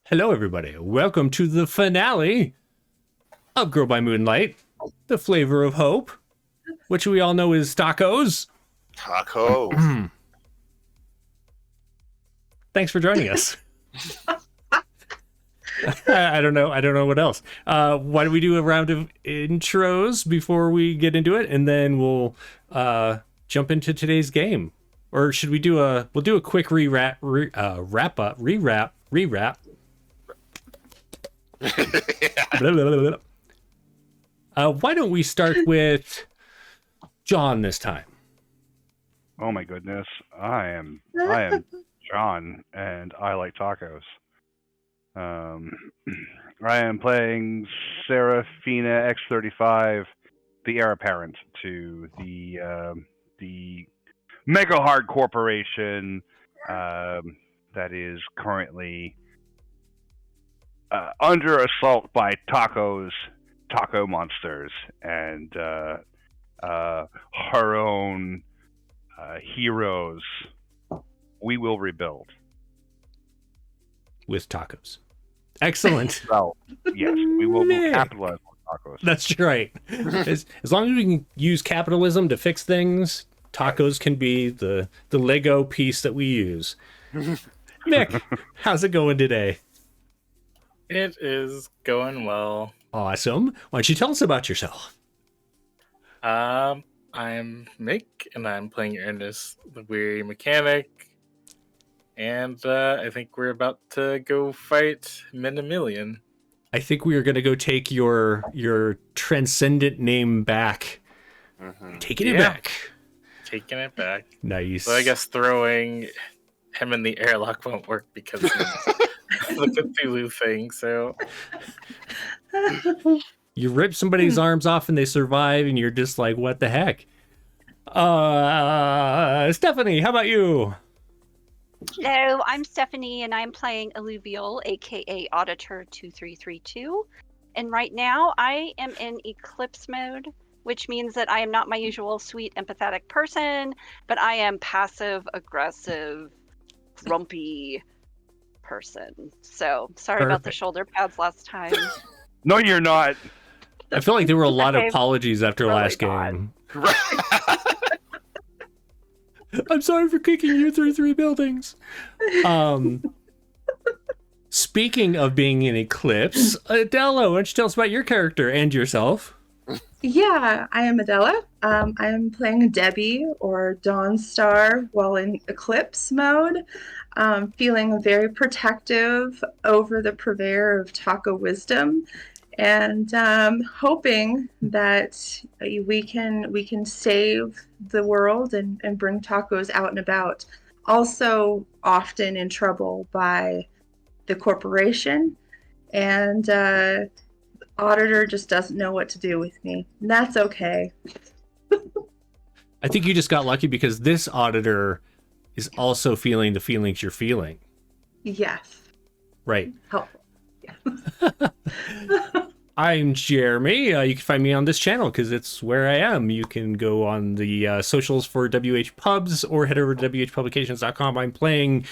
Hello, everybody. Welcome to the finale of Girl by Moonlight, the flavor of hope, which we all know is tacos. Tacos. Thanks for joining us. I don't know. I don't know what else. Why don't we do a round of intros before we get into it, and then we'll jump into today's game, or should we do a? We'll do a quick rewrap. Blah, blah, blah, blah. Why don't we start with John this time? Oh my goodness. I am John and I like tacos. I am playing Serafina X35, the heir apparent to the Mega Hard Corporation that is currently under assault by taco monsters, and her own heroes. We will rebuild. With tacos. Excellent. Well, yes, we will capitalize on tacos. That's right. As long as we can use capitalism to fix things, tacos can be the Lego piece that we use. Nick, how's it going today? It is going well. Awesome. Why don't you tell us about yourself? I'm Mick, and I'm playing Ernest, the weary mechanic. And I think we're about to go fight Minimillion. I think we are going to go take your transcendent name back. Taking it back. Taking it back. Nice. So I guess throwing him in the airlock won't work because of the Cthulhu thing, so... You rip somebody's arms off and they survive, and you're just like, what the heck? Stephanie, how about you? Hello, I'm Stephanie, and I'm playing Alluvial, aka Auditor 2332. And right now, I am in Eclipse mode, which means that I am not my usual sweet, empathetic person, but I am passive, aggressive, grumpy person. So, sorry about the shoulder pads last time. No, you're not. I feel like there were a lot of Okay, apologies after really last not. game. I'm sorry for kicking you through 3 buildings. Speaking of being in Eclipse, Adela, why don't you tell us about your character and yourself? Yeah, I am Adela. I am playing Debbie, or Dawn Star, while in Eclipse mode. Feeling very protective over the purveyor of taco wisdom, and hoping that we can save the world and bring tacos out and about. Also, often in trouble by the corporation, and Auditor just doesn't know what to do with me. And that's okay. I think you just got lucky because this auditor is also feeling the feelings you're feeling. Yes. Right. Helpful. Yeah. I'm Jeremy. You can find me on this channel because it's where I am. You can go on the socials for WH Pubs or head over to WHPublications.com. I'm playing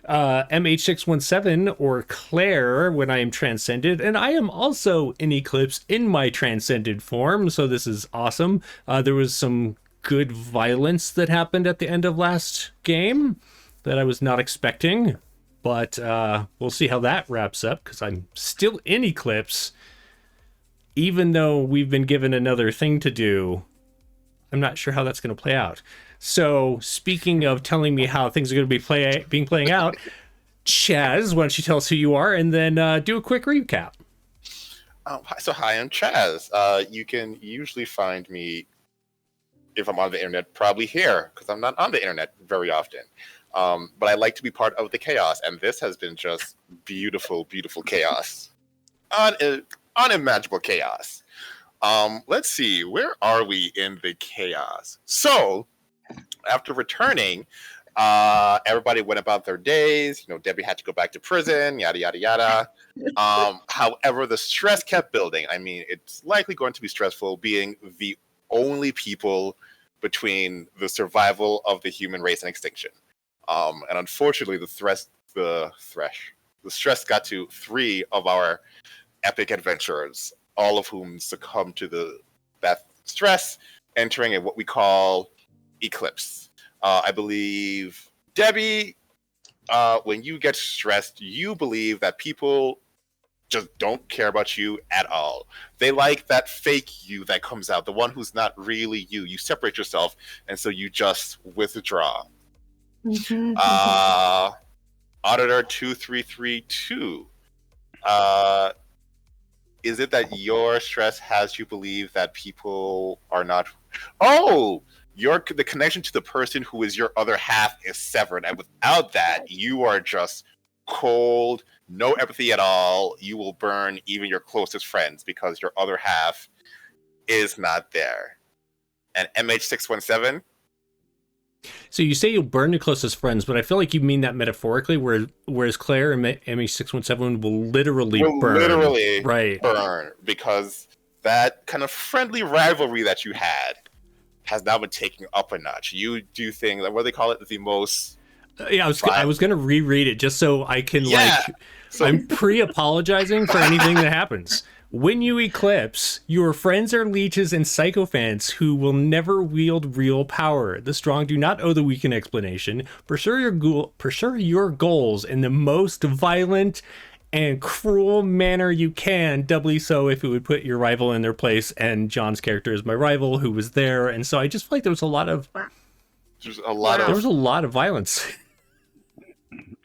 MH617 or Claire when I am transcended, and I am also in Eclipse in my transcended form, so this is awesome. There was some good violence that happened at the end of last game that I was not expecting, but we'll see how that wraps up because I'm still in Eclipse. Even though we've been given another thing to do, I'm not sure how that's going to play out. So, speaking of telling me how things are going to be playing out, Chaz, why don't you tell us who you are, and then do a quick recap. Hi, I'm Chaz. You can usually find me, if I'm on the internet, probably here, because I'm not on the internet very often. But I like to be part of the chaos, and this has been just beautiful, beautiful chaos. Unimaginable chaos. Let's see, where are we in the chaos? So, after returning, everybody went about their days. Debbie had to go back to prison, yada, yada, yada. However, the stress kept building. I mean, it's likely going to be stressful being the only people between the survival of the human race and extinction. And unfortunately, the the stress got to 3 of our epic adventurers, all of whom succumbed to that stress, entering a what we call Eclipse. I believe, Debbie, when you get stressed, you believe that people just don't care about you at all. They like that fake you that comes out, the one who's not really you. You separate yourself, and so you just withdraw. Auditor 2332. Is it that your stress has you believe that people are not? Oh, the connection to the person who is your other half is severed, and without that, you are just cold, no empathy at all. You will burn even your closest friends because your other half is not there. And MH617. So you say you'll burn your closest friends, but I feel like you mean that metaphorically, whereas Claire and MH617 will literally burn. Right. Burn, because that kind of friendly rivalry that you had has now been taken up a notch. You do things, what do they call it? The most... Yeah, I was going to reread it just so I can, I'm pre-apologizing for anything that happens. When you eclipse, your friends are leeches and sycophants who will never wield real power. The strong do not owe the weak an explanation. Pursue your goals in the most violent and cruel manner you can, doubly so if it would put your rival in their place. And John's character is my rival who was there. And so I just feel like there was a lot of... There was a lot of violence.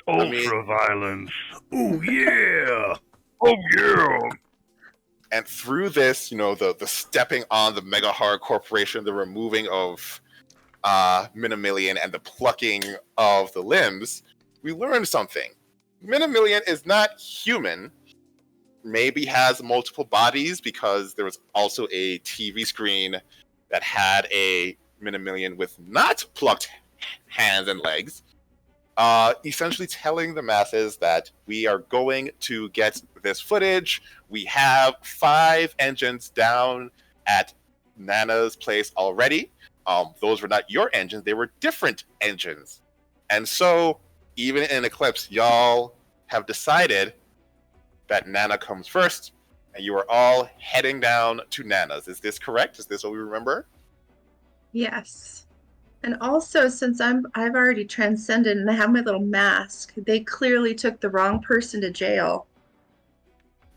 Ultra violence. Oh, yeah. Oh, yeah. And through this, the stepping on the mega hard corporation, the removing of Minimillion, and the plucking of the limbs, we learned something. Minimillion is not human. Maybe has multiple bodies because there was also a TV screen that had a Minimillion with not plucked hands and legs. Essentially telling the masses that we are going to get this footage. We have 5 engines down at Nana's place already. Those were not your engines, they were different engines. And so, even in Eclipse, y'all have decided that Nana comes first, and you are all heading down to Nana's. Is this correct? Is this what we remember? Yes. And also, since I've already transcended and I have my little mask, they clearly took the wrong person to jail.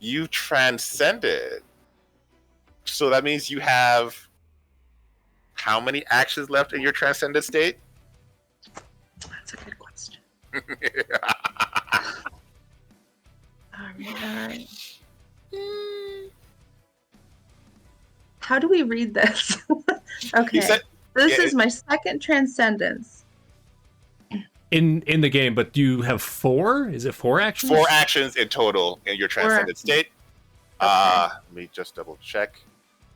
You transcended. So that means you have how many actions left in your transcended state? That's a good question. All right. How do we read this? Okay. This is my second transcendence. In the game, but you have 4? Is it 4 actions? 4 actions in total in your transcended state. Okay. Let me just double check.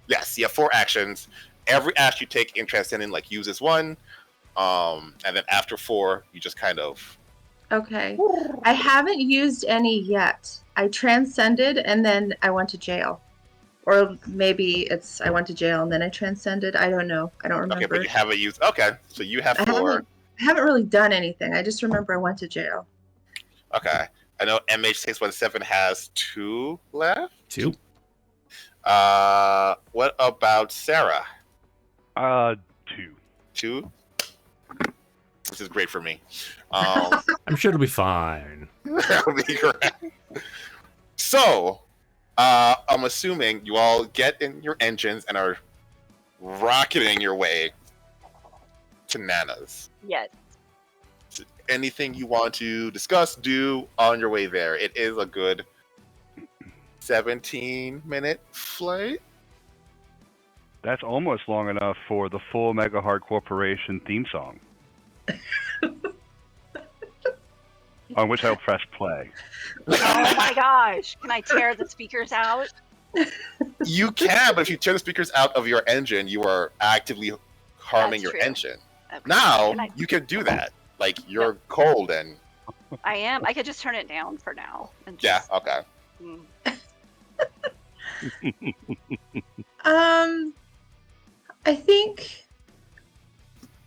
Yes, you have 4 actions. Every action you take in transcending uses 1. And then after 4, you just kind of... Okay. I haven't used any yet. I transcended and then I went to jail. Or maybe it's I went to jail and then I transcended. I don't know. I don't remember. Okay, but you haven't used... Okay, so you have 4. I haven't really done anything. I just remember I went to jail. Okay. I know MH617 has 2 left. 2. What about Sarah? 2. 2? Which is great for me. I'm sure it'll be fine. That'll be great. So... I'm assuming you all get in your engines and are rocketing your way to Nana's. Yes. Anything you want to discuss, do on your way there. It is a good 17-minute flight. That's almost long enough for the full Mega Hard Corporation theme song. On which I'll press play. Oh my gosh. Can I tear the speakers out? You can, but if you tear the speakers out of your engine, you are actively harming your engine. Okay. Now, you can do that. You're cold and... I am. I could just turn it down for now. And Yeah, just... okay.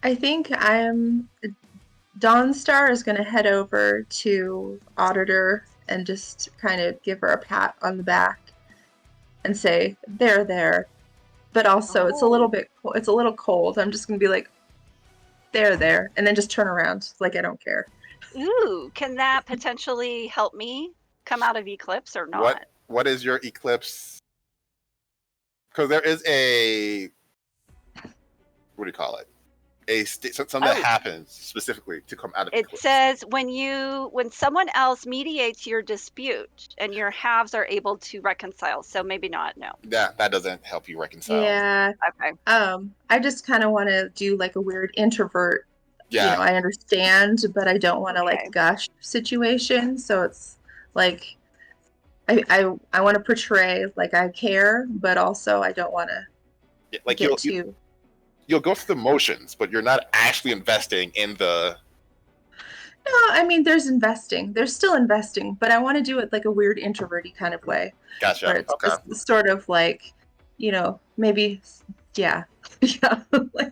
I think I'm... Dawnstar is going to head over to Auditor and just kind of give her a pat on the back and say, there. But also, it's a little cold. I'm just going to be like, there. And then just turn around like I don't care. Ooh, can that potentially help me come out of Eclipse or not? What is your Eclipse? Because there is a, what do you call it? Something that happens specifically to come out of Eclipse. It says when someone else mediates your dispute and your halves are able to reconcile. So maybe not. No. Yeah, that doesn't help you reconcile. Yeah. Okay. I just kind of want to do like a weird introvert. Yeah. I understand, but I don't want to Okay. like gush situation. So it's like I want to portray like I care, but also I don't want to Like get too. You'll go through the motions, but you're not actually investing in the. No, I mean there's investing. There's still investing, but I want to do it like a weird introverty kind of way. Gotcha. Where it's Okay. just sort of like, maybe, yeah. Yeah. Like,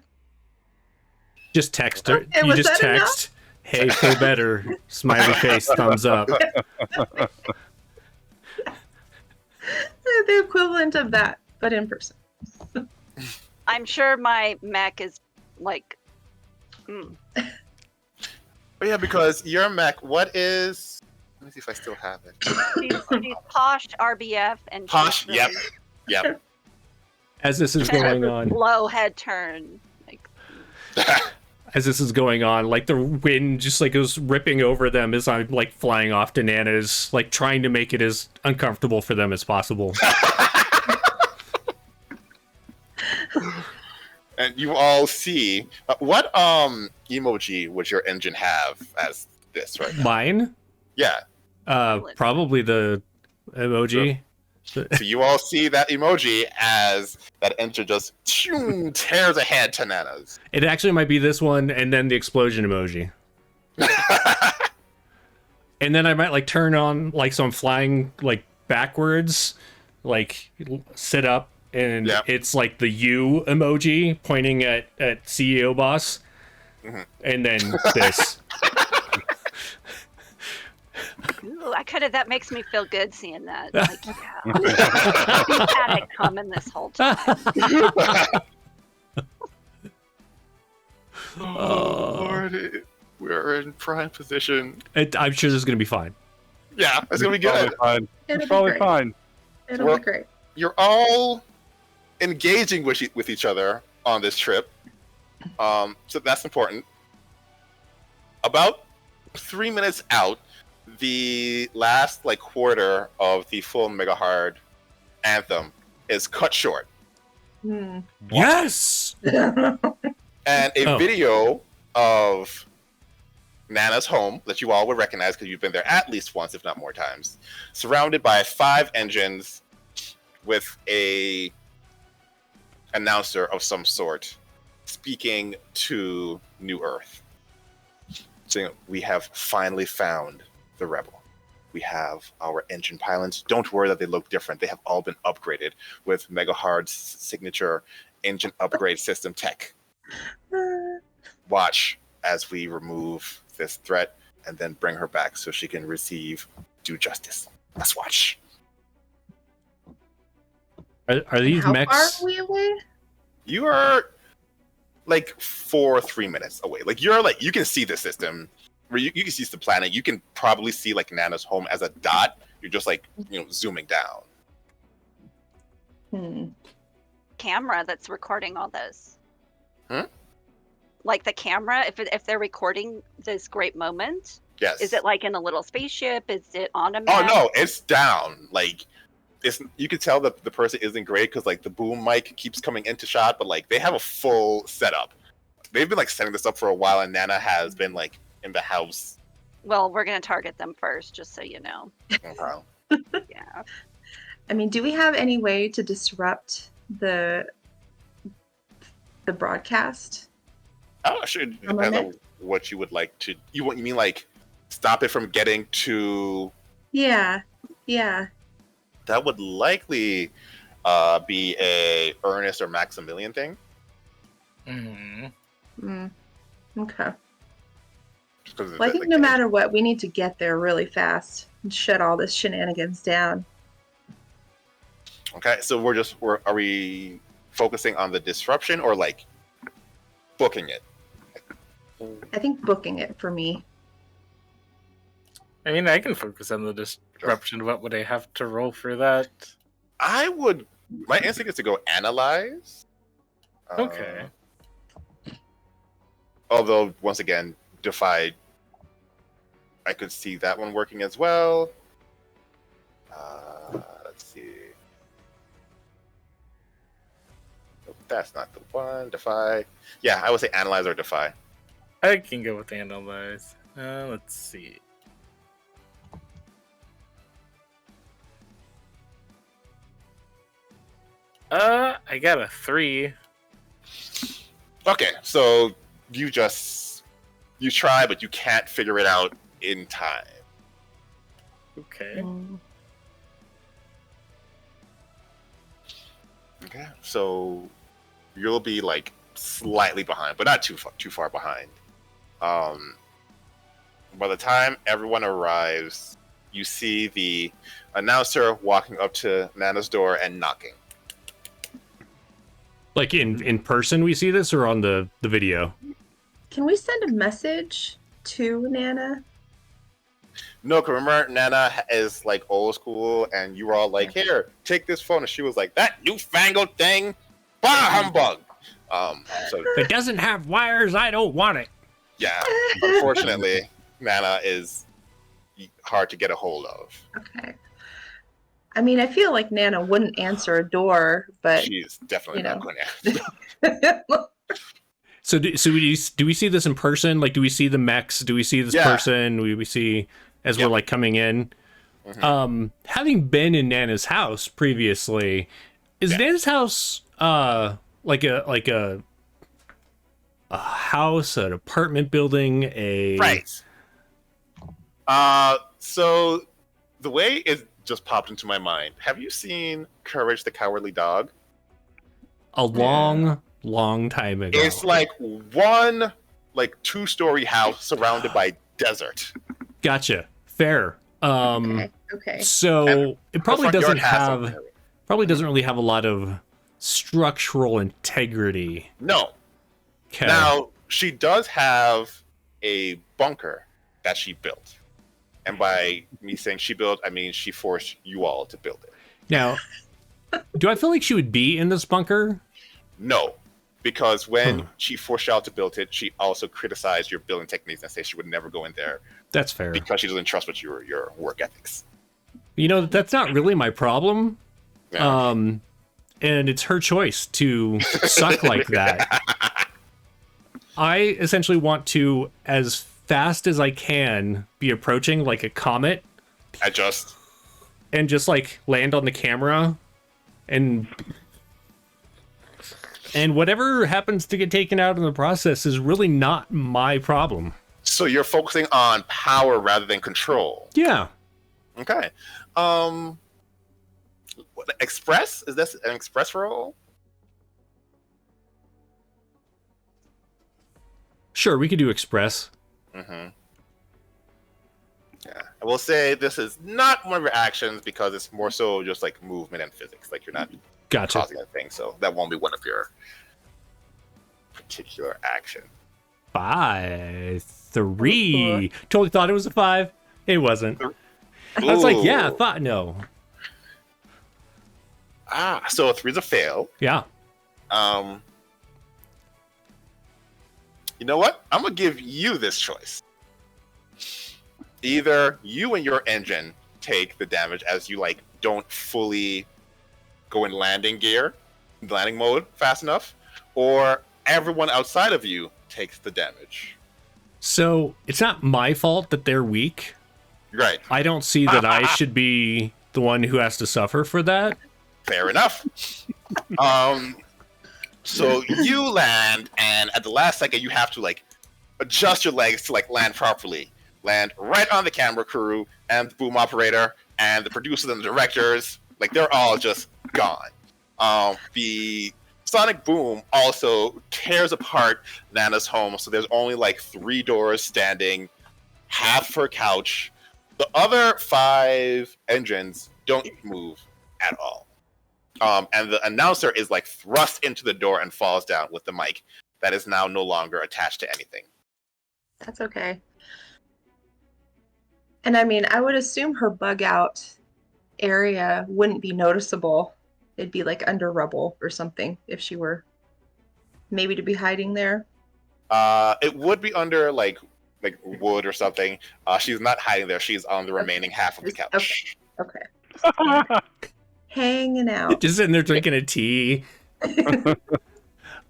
Just text her. Okay, You was just that text, "Hey, feel better." Smiley face, thumbs up. the equivalent of that, but in person. I'm sure my mech is like. But yeah, because your mech, what is? Let me see if I still have it. She's posh RBF and Posh. she's Yep. really Yep. As this is going on, low head turn. Like, as this is going on, like the wind just like goes ripping over them as I'm like flying off to Nana's, like trying to make it as uncomfortable for them as possible. And you all see what emoji would your engine have as this right now? Mine, Yeah. probably the emoji. So you all see that emoji as that engine just tears ahead to Nana's. It actually might be this one, and then the explosion emoji. And then I might like turn on like so I'm flying like backwards, like sit up, and it's like the U emoji pointing at CEO boss, and then this. ooh, that makes me feel good seeing that. Like, yeah, we've had it coming this whole time. Oh, Lord. We're in prime position. I'm sure this is gonna be fine. Yeah, it's going to be good. Fine. It'll It's be probably great. fine. It'll be great. You're all engaging with each other on this trip. So that's important. About 3 minutes out, the last like quarter of the full Mega Hard anthem is cut short. Yes. And a video of Nana's home that you all would recognize because you've been there at least once, if not more times, surrounded by 5 engines with a announcer of some sort speaking to New Earth, saying, "We have finally found the rebel. We have our engine pilots. Don't worry that they look different. They have all been upgraded with Mega Hard's signature engine upgrade system tech. Watch as we remove this threat and then bring her back so she can receive due justice. Let's watch." Are these How mechs? far are we away? You are like 4 or 3 minutes away. Like you're like, you can see the system where you can see the planet. You can probably see like Nana's home as a dot. You're just like, zooming down. Camera that's recording all this. Hmm? Like the camera, if they're recording this great moment, Yes. is it like in a little spaceship? Is it on a Oh map? no, it's down. Like you can tell that the person isn't great because like the boom mic keeps coming into shot, but like they have a full setup. They've been like setting this up for a while, and Nana has been like in the house. Well, we're gonna target them first, just so you know. Okay. Yeah. I mean, do we have any way to disrupt the broadcast? Oh, sure. It On my depends on what you would like to. You mean like stop it from getting to? Yeah. That would likely be a Ernest or Maximilian thing. Okay. Because Well, I think no matter what, we need to get there really fast. and shut all this shenanigans down. Okay, so are we focusing on the disruption or like booking it? I think booking it for me. I mean, I can focus on the disruption. What would I have to roll for that? My instinct is to go analyze. Okay. Although, once again, defy, I could see that one working as well. Let's see. Nope, that's not the one. Defy. Yeah, I would say analyze or defy. I can go with analyze. Let's see. I got a 3. Okay, so you try, but you can't figure it out in time. Okay. Okay, so you'll be like slightly behind, but not too far behind. By the time everyone arrives, you see the announcer walking up to Nana's door and knocking. Like in person we see this, or on the video? Can we send a message to Nana? No, because remember, Nana is like old school, and you were all like, "Here, take this phone," and she was like, "That newfangled thing, bah humbug." So If it doesn't have wires, I don't want it. yeah, unfortunately, Nana is hard to get a hold of. Okay. I mean, I feel like Nana wouldn't answer a door, but She's definitely not going to. So do we see this in person? Like, do we see the mechs? Do we see this person? We see as we're like coming in. Mm-hmm. Having been in Nana's house previously, is Nana's house like a house, an apartment building, right? So the way it just popped into my mind. Have you seen Courage the Cowardly Dog? A long time ago. It's like one 2-story house surrounded by desert. Gotcha. Fair. Okay. So it probably doesn't really have a lot of structural integrity. No. Okay. Now, she does have a bunker that she built. And by me saying she built, I mean she forced you all to build it. Now, do I feel like she would be in this bunker? No. Because when she forced y'all to build it, she also criticized your building techniques and said she would never go in there. That's fair. Because she doesn't trust what your work ethics. You know, that's not really my problem. Yeah. And it's her choice to suck like that. I essentially want to, as fast as I can, be approaching like a comet. And just like land on the camera and whatever happens to get taken out in the process is really not my problem. So you're focusing on power rather than control. Yeah. Okay. Express? Is this an express roll? Sure, we could do express. Mm-hmm. Yeah. I will say this is not one of your actions because it's more so just like movement and physics. Like you're not causing a thing, so that won't be one of your particular action. 5, 3. Totally thought it was a 5. It wasn't. I was like, yeah, thought no. So 3's a fail. Yeah. You know what? I'm gonna give you this choice. Either you and your engine take the damage as you don't fully go in landing mode fast enough, or everyone outside of you takes the damage. So it's not my fault that they're weak. Right. I don't see that I should be the one who has to suffer for that. Fair enough. So you land, and at the last second, you have to adjust your legs to land properly. Land right on the camera crew and the boom operator and the producers and the directors. They're all just gone. The sonic boom also tears apart Nana's home, so there's only 3 doors standing, half her couch, The other 5 engines don't move at all. And the announcer is like thrust into the door and falls down with the mic that is now no longer attached to anything. That's okay. And I mean, I would assume her bug out area wouldn't be noticeable. It'd be like under rubble or something if she were maybe to be hiding there. It would be under like wood or something. She's not hiding there. She's on the remaining half of the couch. Okay. Hanging out. Just sitting there drinking a tea.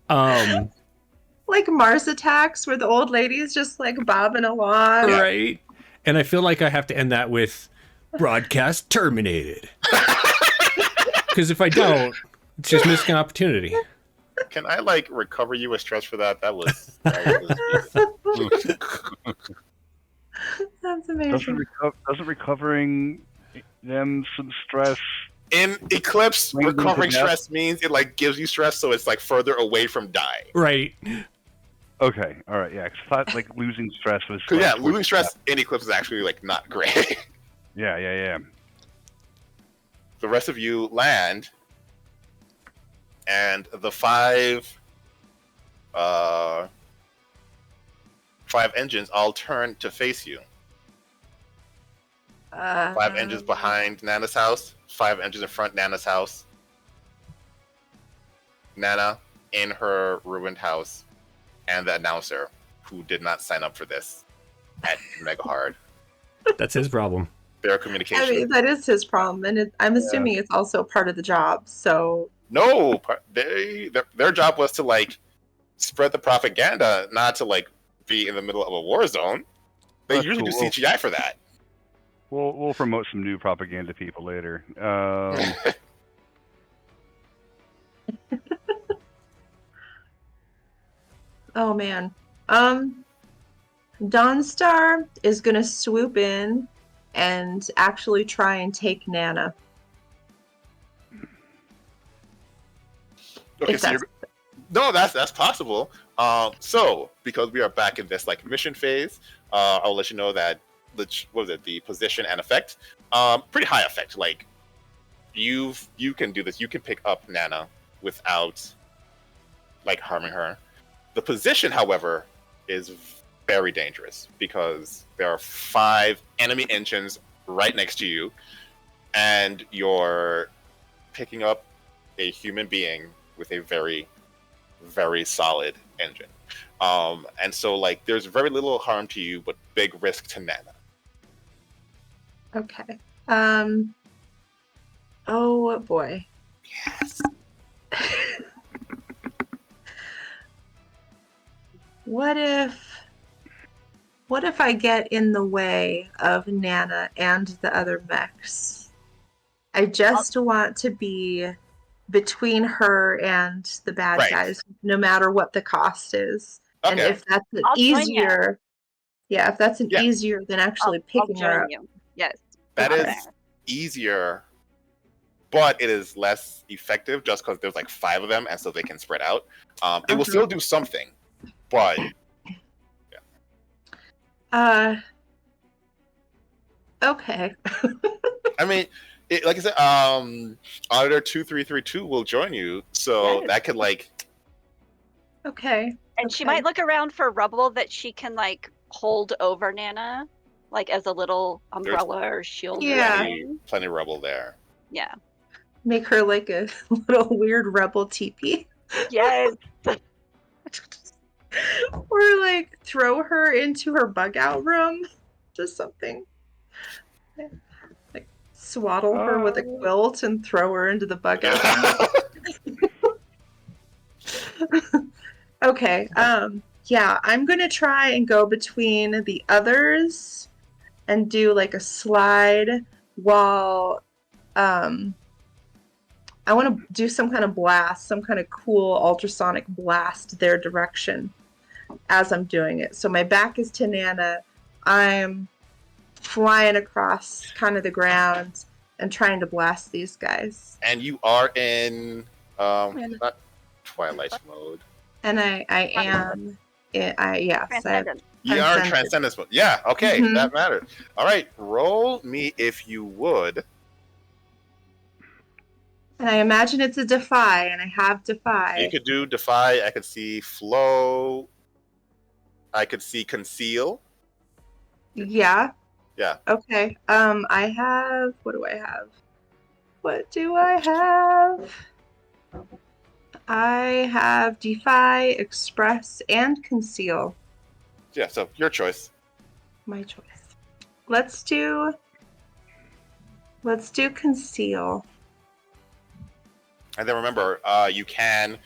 Like Mars Attacks, where the old lady is just like bobbing along. Right. And I feel like I have to end that with broadcast terminated. Because if I don't, it's just missing an opportunity. Can I like recover you a stress for that? That was That's amazing. Doesn't recovering them some stress? In Eclipse, Bring them to recovering death? stress means it like gives you stress, so it's like further away from dying. Right. Okay, all right, yeah. 'Cause I thought like losing stress was. Because like, yeah, losing stress in Eclipse is actually like not great. Yeah. The rest of you land, and the 5 engines all turn to face you. 5 engines behind Nana's house, 5 engines in front Nana's house. Nana in her ruined house, and the announcer who did not sign up for this at Mega Hard. That's his problem. Their communication. I mean, that is his problem, and I'm assuming it's also part of the job. So No, their job was to like spread the propaganda, not to like be in the middle of a war zone. They That's usually cool. do CGI for that. We'll promote some new propaganda people later. oh man. Dawnstar is gonna swoop in and actually try and take Nana. Okay, If so no, that's possible. So because we are back in this like mission phase, I'll let you know that the position and effect, pretty high effect. Like you can do this. You can pick up Nana without like harming her. The position, however, is very dangerous because there are 5 enemy engines right next to you, and you're picking up a human being with a very, very solid engine. And so like there's very little harm to you, but big risk to Nana. Okay. Oh boy. Yes. What if I get in the way of Nana and the other mechs? I just want to be between her and the bad Right. guys, no matter what the cost is. Okay. And if that's an I'll join you. easier, if that's an Yeah. easier than actually I'll picking her join up. you. Yes. That Okay. is easier, but it is less effective just because there's like 5 of them, and so they can spread out. It will still do something, but Okay. I mean, like I said, Auditor 2332 will join you, so Yes. that could like Okay. And she Okay. might look around for rubble that she can like hold over Nana, like as a little umbrella or shield. or Yeah. something. plenty of rubble there. Yeah. Make her like a little weird rebel teepee. Yes. Or like throw her into her bug out room. Just something. Like swaddle her with a quilt and throw her into the bug out room. Okay. Yeah, I'm gonna try and go between the others and do like a slide while I want to do some kind of blast, some kind of cool ultrasonic blast their direction as I'm doing it. So my back is to Nana. I'm flying across kind of the ground and trying to blast these guys. And you are in not Twilight mode. And I am Yes, Transcendent. You are in Transcendent. transcendence mode. Yeah, okay, Mhm. that matters. All right, roll me if you would. And I imagine it's a defy, and I have You defy. could do defy. I could see flow. I could see conceal. Yeah. Yeah. Okay. I have. What do I have? What do I have? I have defy, express, and conceal. Yeah. So your choice. My choice. Let's do conceal. And then remember, you can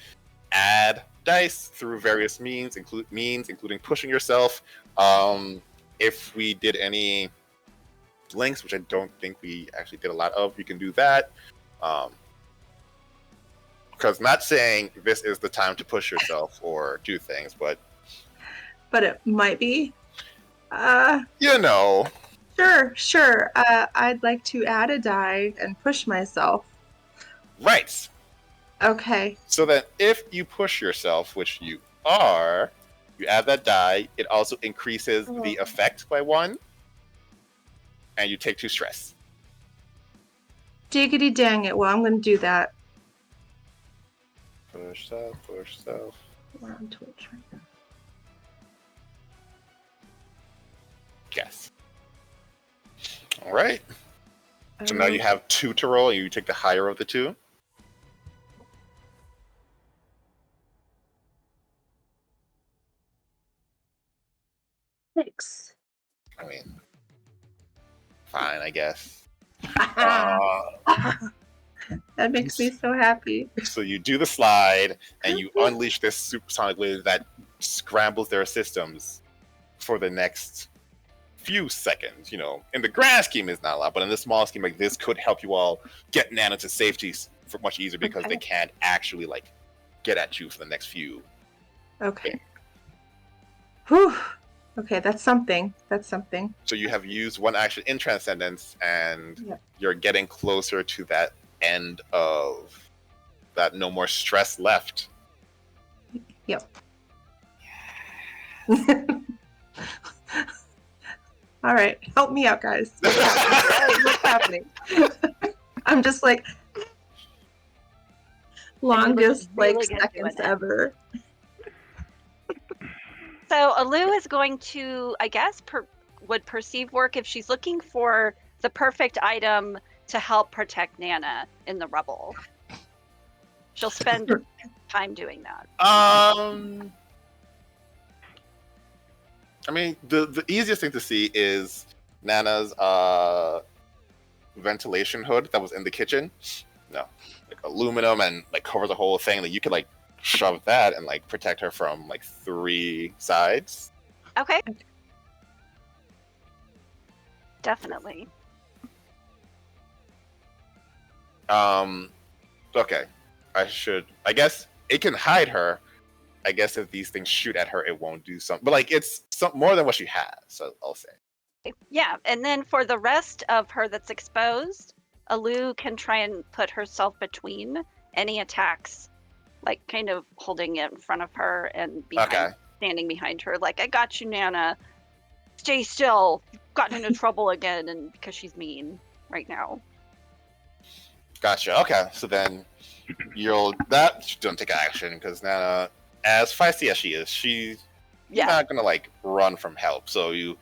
add dice through various means, including pushing yourself. If we did any links, which I don't think we actually did a lot of, you can do that. Because not saying this is the time to push yourself or do things, but But it might be. you know. Sure. I'd like to add a die and push myself. Right. Okay. So that if you push yourself, which you are, you add that die. It also increases the effect by 1, and you take 2 stress. Diggity dang it. Well, I'm going to do that. Push self, push self. We're on Twitch right now. Yes. All right. So now you have 2 to roll, and you take the higher of the 2. Six. I mean, fine, I guess. That makes me so happy. So you do the slide, and you unleash this supersonic wave that scrambles their systems for the next few seconds. You know, in the grand scheme, it's not a lot, but in the small scheme, like this could help you all get Nana to safety for much easier because they can't actually like get at you for the next few. Okay. Whew. Okay, that's something. That's something. So you have used 1 action in Transcendence, and Yep. you're getting closer to that end of that no more stress left. Yep. All right, help me out, guys. What's happening? I'm just like longest really like good seconds doing it. ever. So Alu is going to, I guess, would perceive work if she's looking for the perfect item to help protect Nana in the rubble. She'll spend time doing that. I mean, the easiest thing to see is Nana's ventilation hood that was in the kitchen. No, like aluminum and like cover the whole thing. Like you could like shove that and like protect her from like 3 sides. Okay. Definitely. Okay. I guess it can hide her. I guess if these things shoot at her, it won't do something. But like it's more than what she has, so I'll say. Yeah, and then for the rest of her that's exposed, Alu can try and put herself between any attacks, like kind of holding it in front of her and standing behind her, like, I got you, Nana. Stay still. You've gotten into trouble again, and because she's mean right now. Gotcha. Okay, so then you don't take action because Nana, as feisty as she is, she's not gonna like run from help. So you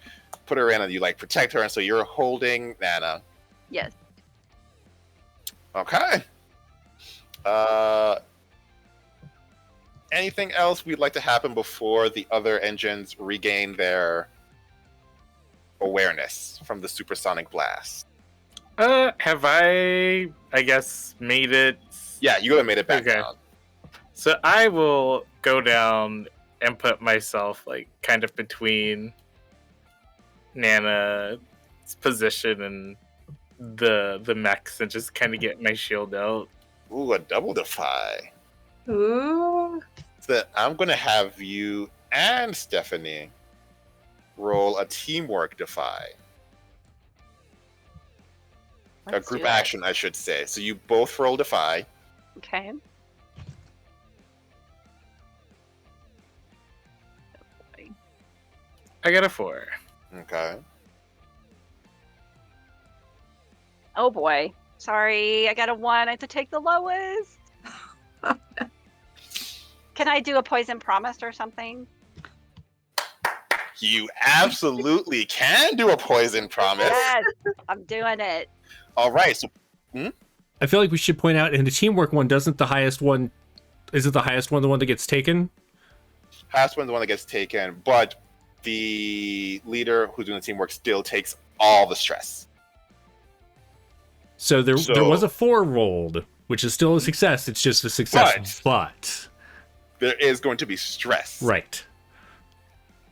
put her in and you like protect her, and so you're holding Nana. Yes. Okay. Anything else we'd like to happen before the other engines regain their awareness from the supersonic blast? Have I guess, made it? Yeah, you have made it back down. So I will go down and put myself, like, kind of between Nana's position and the mechs and just kind of get my shield out. Ooh, a double defy. Ooh. So I'm going to have you and Stephanie roll a teamwork defy. A group action, I should say. So you both roll defy. Okay. I got a 4. Okay. Oh boy. Sorry, I got a 1. I have to take the lowest. Can I do a poison promise or something? You absolutely can do a poison promise. Yes, I'm doing it. All right. So I feel like we should point out in the teamwork one, doesn't the highest one, is it the highest one the one that gets taken? highest one's the one that gets taken, but the leader who's doing the teamwork still takes all the stress. So there was a 4 rolled, which is still a success. It's just a success, but there is going to be stress. Right.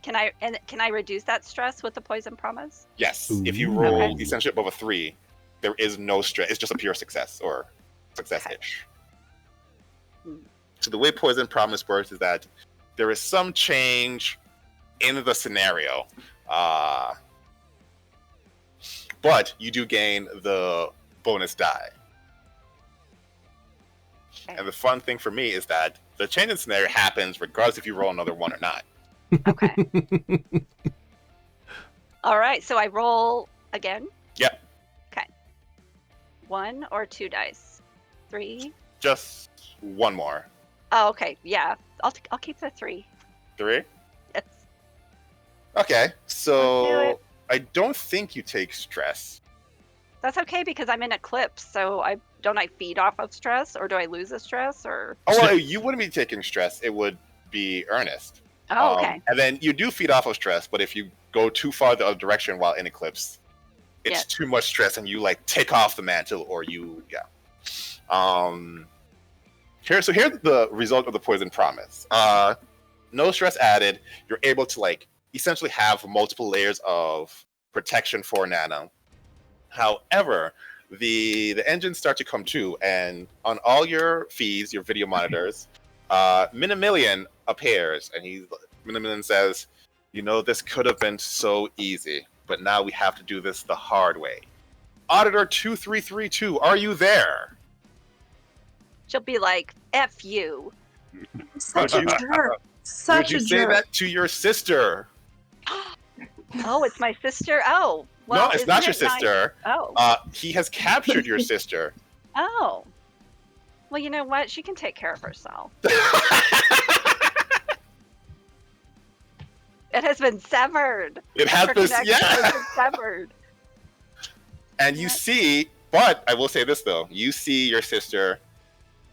Can I reduce that stress with the poison promise? Yes. Ooh. If you roll Okay. essentially above a 3, there is no stress. It's just a pure success or success-ish. Hmm. So the way poison promise works is that there is some change in the scenario, but you do gain the bonus die. Okay. And the fun thing for me is that the change in scenario happens regardless if you roll another 1 or not. Okay. All right. So I roll again. Yep. Okay. 1 or 2 dice. 3. Just 1 more. Oh, okay. Yeah. I'll keep the 3. 3? Yes. Okay. Let's do So it. I don't think you take stress. That's okay because I'm in Eclipse. So I feed off of stress, or do I lose the stress, or? Oh, well, you wouldn't be taking stress. It would be Ernest. Oh, okay. And then you do feed off of stress, but if you go too far the other direction while in Eclipse, it's Yeah. too much stress and you like take off the mantle or you, yeah. Here's the result of the poison promise. No stress added. You're able to like essentially have multiple layers of protection for Nana. However, the engines start to come to, and on all your feeds, your video monitors, Minimillion appears, and Minimillion says, "You know, this could have been so easy, but now we have to do this the hard way." Auditor 2332, are you there? She'll be like, "F you." Such a jerk. Such Would you a say jerk. that to your sister? Oh, it's my sister. Oh, well, No, it's not your sister. Oh, He has captured your sister. oh. Well, you know what? She can take care of herself. It has been severed. It has Her this, connection has yeah. been severed. And you see, but I will say this though, you see your sister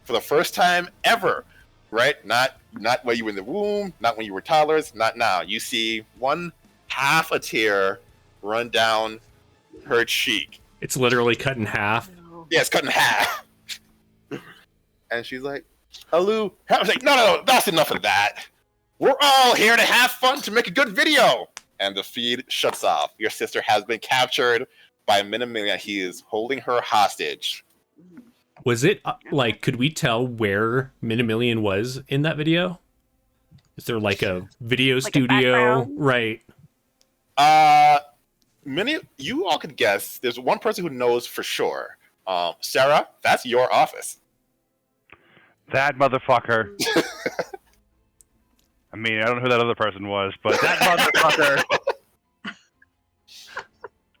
for the first time ever, right? Not when you were in the womb, not when you were toddlers, not now. You see one half a tear run down her cheek. It's literally cut in half. Yeah, it's cut in half. And she's like, "Alu," I was like, no, that's enough of that. We're all here to have fun to make a good video. And the feed shuts off. Your sister has been captured by Minimillion. He is holding her hostage. Was it like, could we tell where Minimillion was in that video? Is there like a video Like a studio? background? Right. You all could guess. There's one person who knows for sure. Sarah, that's your office. That motherfucker. I mean, I don't know who that other person was, but that motherfucker.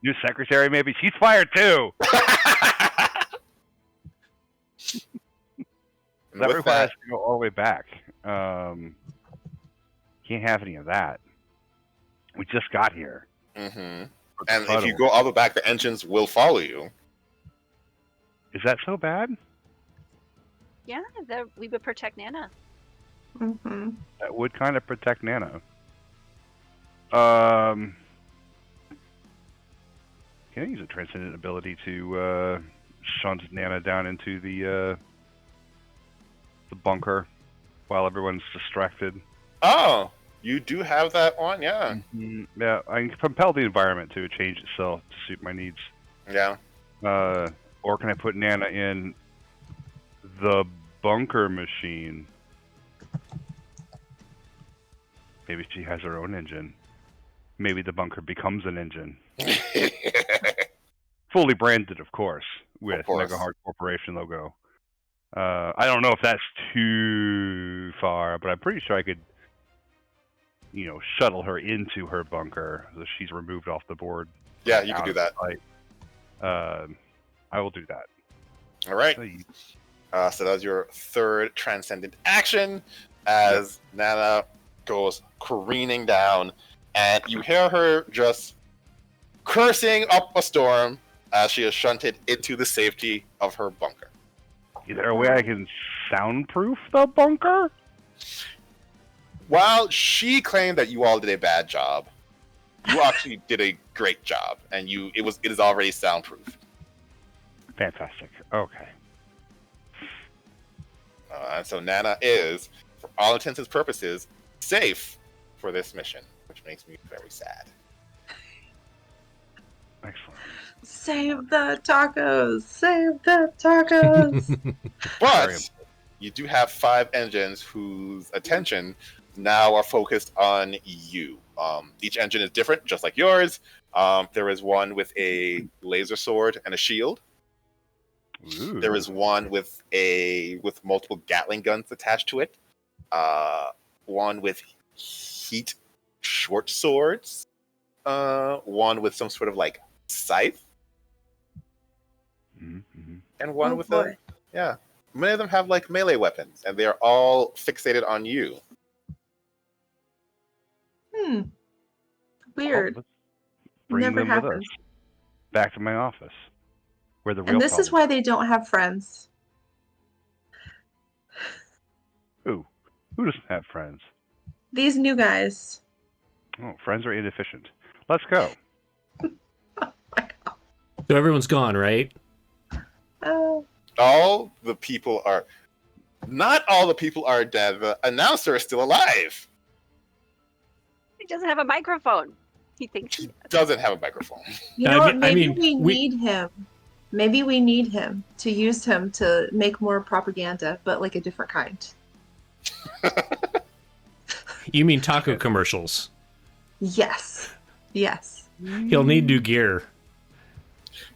New secretary, maybe? She's fired too. And That with requires that, to go all the way back. Can't have any of that. We just got here. and if you go all the way back, the engines will follow you. Is that so bad? Yeah, we would protect Nana. Mm-hmm. That would kind of protect Nana. Can I use a transcendent ability to shunt Nana down into the bunker while everyone's distracted? Oh, you do have that one, yeah. Yeah, I can compel the environment to change itself to suit my needs. Yeah. Or can I put Nana in the bunker machine? Maybe she has her own engine. Maybe the bunker becomes an engine. Fully branded, of course, with course. Mega Heart Corporation logo. I don't know if that's too far, but I'm pretty sure I could shuttle her into her bunker so she's removed off the board. Yeah, you can out do of that. sight. I will do that. All right. So that was your third transcendent action as Nana goes careening down, and you hear her just cursing up a storm as she is shunted into the safety of her bunker. Is there a way I can soundproof the bunker? While she claimed that you all did a bad job, you actually did a great job, and it is already soundproof. Fantastic. Okay. And so Nana is, for all intents and purposes, safe for this mission, which makes me very sad. Excellent. Save the tacos! Save the tacos! But you do have 5 engines whose attention now are focused on you. Each engine is different, just like yours. There is one with a laser sword and a shield. Ooh. There is one with multiple Gatling guns attached to it. One with heat short swords. One with some sort of like scythe. Mm-hmm. And one with a many of them have like melee weapons, and they are all fixated on you. Weird. Let's bring Never them with happens. us. Back to my office. Where the real And this is problem why they don't have friends. Who doesn't have friends? These new guys. Oh, friends are inefficient. Let's go. So everyone's gone, right? Oh. Not all the people are dead. The announcer is still alive. He doesn't have a microphone. He thinks he Doesn't have a microphone. You know what? I Maybe mean, we need him. Maybe we need him to use him to make more propaganda, but like a different kind. You mean taco commercials? Yes. Yes. He'll need new gear.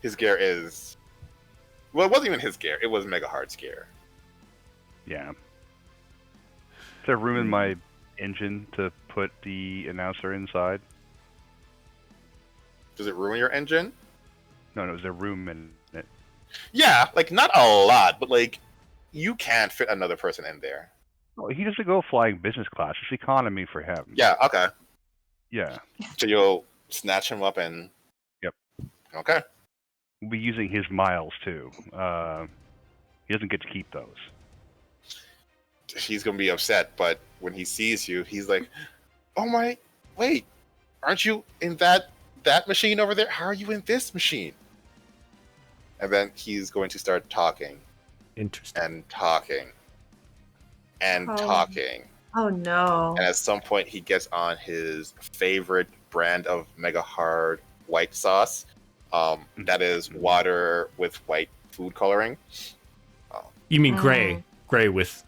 His gear is... Well, it wasn't even his gear. It was Mega Hard's gear. Yeah. Is there room in my engine to put the announcer inside? Does it ruin your engine? No, is there room in it? Yeah, like not a lot, but like you can't fit another person in there. Oh, he doesn't go flying business class. It's economy for him. Yeah, okay. Yeah. So you'll snatch him up and... Yep. Okay. We'll be using his miles, too. He doesn't get to keep those. He's gonna be upset, but when he sees you, he's like, "Oh my, wait, aren't you in that machine over there? How are you in this machine?" And then he's going to start talking Interesting. and talking and talking. Oh no. And at some point, he gets on his favorite brand of Mega Hard white sauce. That is water with white food coloring. You mean gray? Gray with...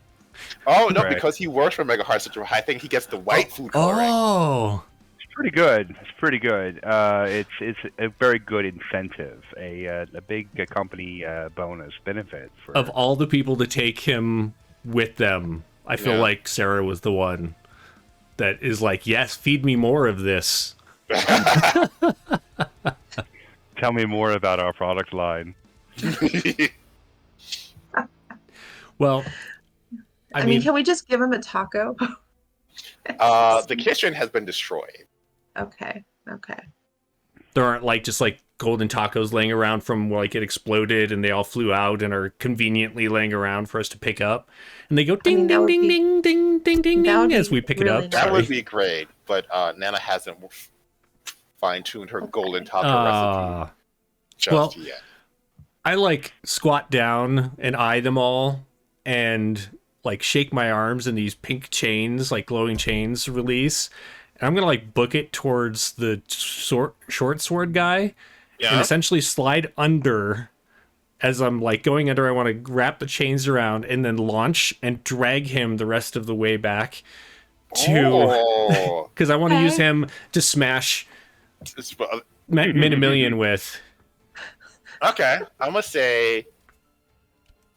Oh no, Right. because he works for Mega Hard such a high thing, he gets the white food coloring. Oh! It's pretty good. It's pretty good. It's a very good incentive. A big company bonus benefit for... Of all the people to take him with them, I feel Yeah. like Sarah was the one that is like, yes, feed me more of this. Tell me more about our product line. Well, I mean, can we just give him a taco? The kitchen has been destroyed. Okay. Okay. there aren't like just like golden tacos laying around from like it exploded and they all flew out and are conveniently laying around for us to pick up. And they go ding, mean, that ding, would ding, be- ding, ding, ding, ding, that would ding, as be we pick it really up. nice. That would Sorry. be great, but Nana hasn't fine-tuned her golden taco Ah. recipe just well, yet. I like squat down and eye them all and like shake my arms and these pink chains, like glowing chains release. And I'm going to like book it towards the short sword guy and Yeah. essentially slide under as I'm like going under. I want to wrap the chains around and then launch and drag him the rest of the way back to, Oh. because I want to use Okay. him to smash It's- Minimillion with. Okay, I'm gonna say,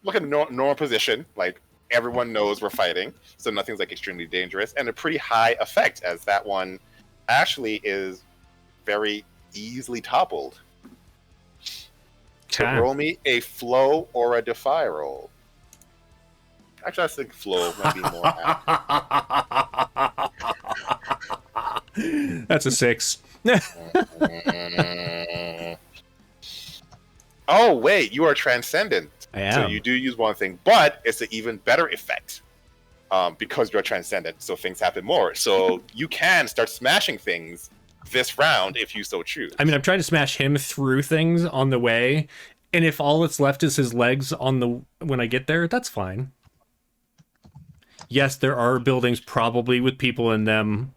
look at normal position, like everyone knows we're fighting, so nothing's like extremely dangerous, and a pretty high effect, as that one actually is very easily toppled. So Okay. roll me a flow or a defy roll. Actually, I think flow might be more apt. That's a 6. Oh wait, you are transcendent. I am. So you do use one thing, but it's an even better effect because you're transcendent. So things happen more. So you can start smashing things this round if you so choose. I mean, I'm trying to smash him through things on the way, and if all that's left is his legs on the when I get there, that's fine. Yes, there are buildings probably with people in them.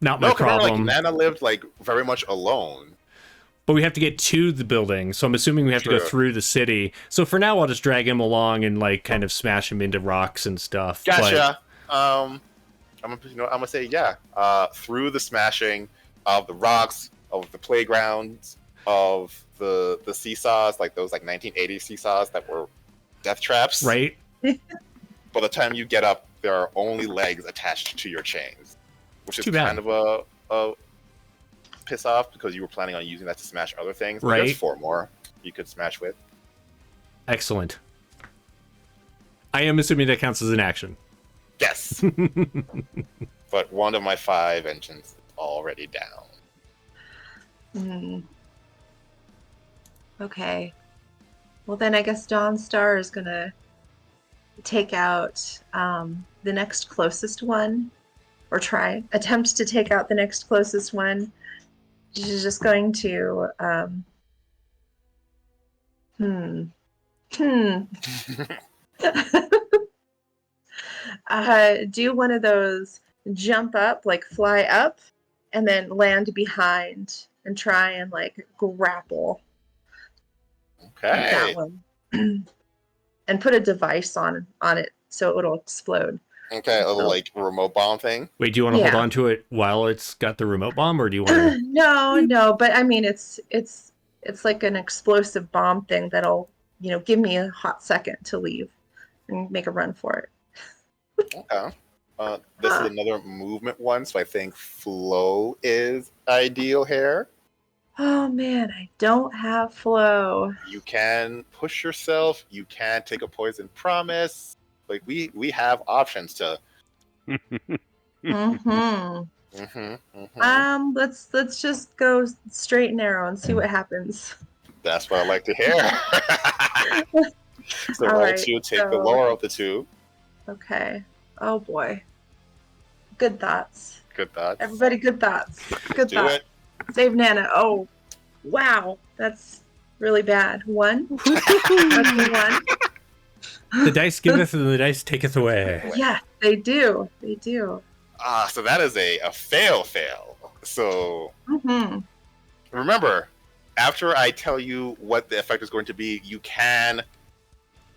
Not my problem. Like Nana lived like very much alone. But we have to get to the building, so I'm assuming we have to go through the city. So for now, I'll just drag him along and like kind of smash him into rocks and stuff. Gotcha. I'm gonna say yeah. Through the smashing of the rocks, of the playgrounds, of the seesaws, like those like 1980s seesaws that were death traps. Right. By the time you get up, there are only legs attached to your chains, which is kind of a piss off because you were planning on using that to smash other things. But there's 4 more you could smash with. Excellent. I am assuming that counts as an action. Yes. But one of my 5 engines is already down. Okay. Well, then I guess Dawnstar is going to take out the next closest one, or attempt to take out the next closest one. She's just going to do one of those jump up, like fly up, and then land behind and try and like grapple. Okay. That one. And put a device on it so it'll explode. Okay, a little like remote bomb thing. Wait, do you want to hold on to it while it's got the remote bomb, or do you want to? No, but I mean it's like an explosive bomb thing that'll, give me a hot second to leave and make a run for it. Okay. This is another movement one, so I think flow is ideal here. Oh man, I don't have flow. You can push yourself. You can take a poison promise. Like we have options to. Let's just go straight and narrow and see what happens. That's what I like to hear. So roll 2, take the lower of the 2. Okay. Oh boy. Good thoughts. Good thoughts. Everybody, good thoughts. Good Do thoughts. it. Save Nana. Oh, wow. That's really bad. 1. That's 1. The dice giveth and the dice taketh away. Yeah, they do. They do. So that is a fail. So remember, after I tell you what the effect is going to be, you can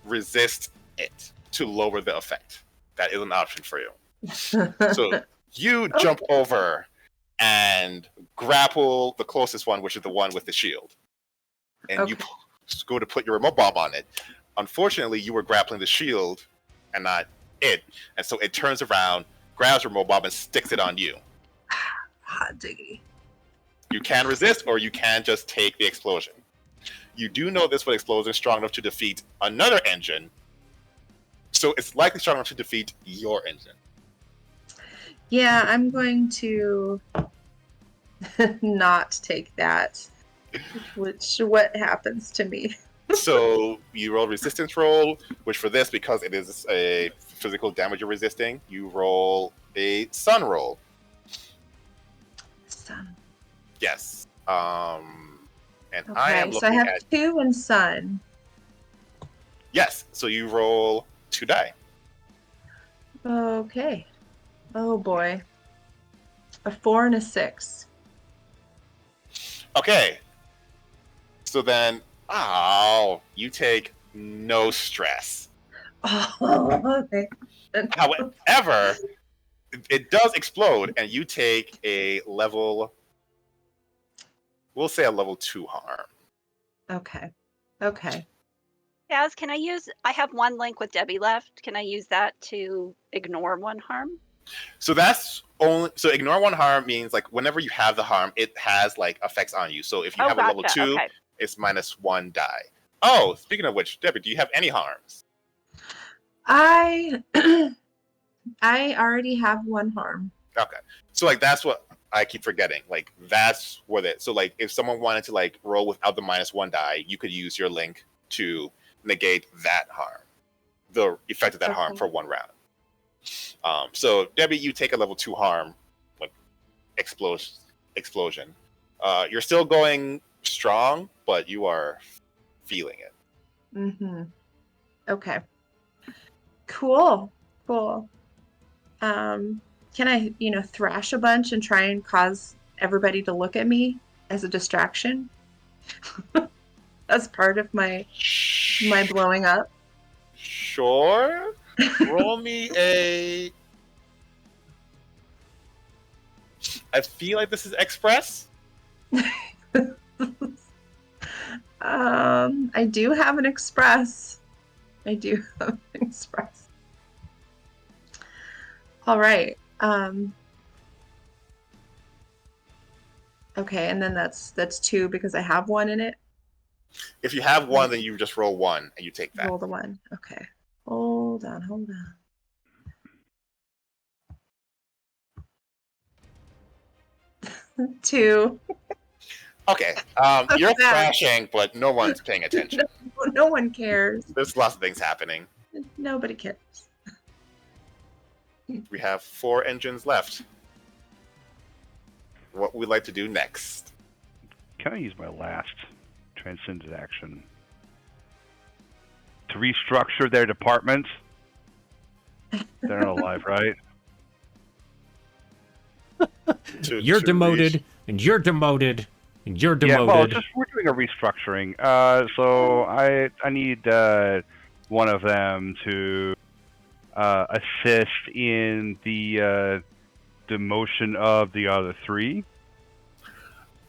resist it to lower the effect. That is an option for you. So you jump over and grapple the closest one, which is the one with the shield. And you go to put your remote bomb on it. Unfortunately, you were grappling the shield and not it. And so it turns around, grabs your remote bomb, and sticks it on you. Hot diggy. You can resist, or you can just take the explosion. You do know this one explosion is strong enough to defeat another engine. So it's likely strong enough to defeat your engine. Yeah, I'm going to not take that. What happens to me? So you roll resistance roll, which for this, because it is a physical damage you're resisting, you roll a sun roll. Sun. Yes. And Okay, I am looking so I have at 2 and sun. Yes. So you roll 2 die. Okay. Oh boy. A 4 and a 6. Okay. So then, you take no stress. Oh, okay. However, it does explode, and you take a level. We'll say a level 2 harm. Okay. Gaz, can I use? I have one link with Debbie left. Can I use that to ignore one harm? So that's only so ignore one harm means like whenever you have the harm, it has like effects on you. So if you have a level 2, Okay. it's -1 die. Oh, speaking of which, Debbie, do you have any harms? I I already have one harm. Okay. So like that's what I keep forgetting. Like that's what it. So like if someone wanted to like roll without the -1 die, you could use your link to negate that harm, the effect of that harm Okay. for 1 round. So Debbie, you take a level 2 harm, like explosion. You're still going strong, but you are feeling it. Mm-hmm. Okay. Cool. Can I, thrash a bunch and try and cause everybody to look at me as a distraction? As part of my blowing up? Sure. Roll me a. I feel like this is express. I do have an express. All right. Okay, and then that's 2 because I have 1 in it. If you have 1, then you just roll 1 and you take that. Roll the 1. Okay. Hold on. 2. Okay. You're crashing, but no one's paying attention. No one cares. There's lots of things happening. Nobody cares. We have 4 engines left. What we'd like to do next. Can I use my last transcendent action to restructure their department? They're not alive, right? You're demoted, and you're demoted, and you're demoted. Yeah, well, we're doing a restructuring. So I need one of them to assist in the demotion of the other 3.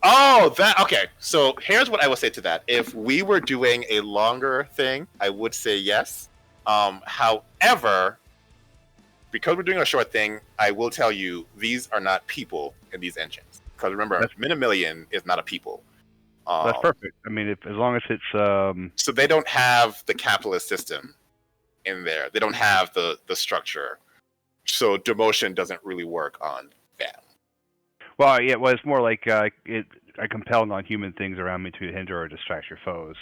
Oh, that okay. So here's what I will say to that. If we were doing a longer thing, I would say yes. However, because we're doing a short thing, I will tell you these are not people in these engines. Because remember, Minimillion is not a people. That's perfect. I mean, as long as it's so they don't have the capitalist system in there. They don't have the structure. So demotion doesn't really work on them. Well, yeah, well, it's more like I compel non-human things around me to hinder or distract your foes.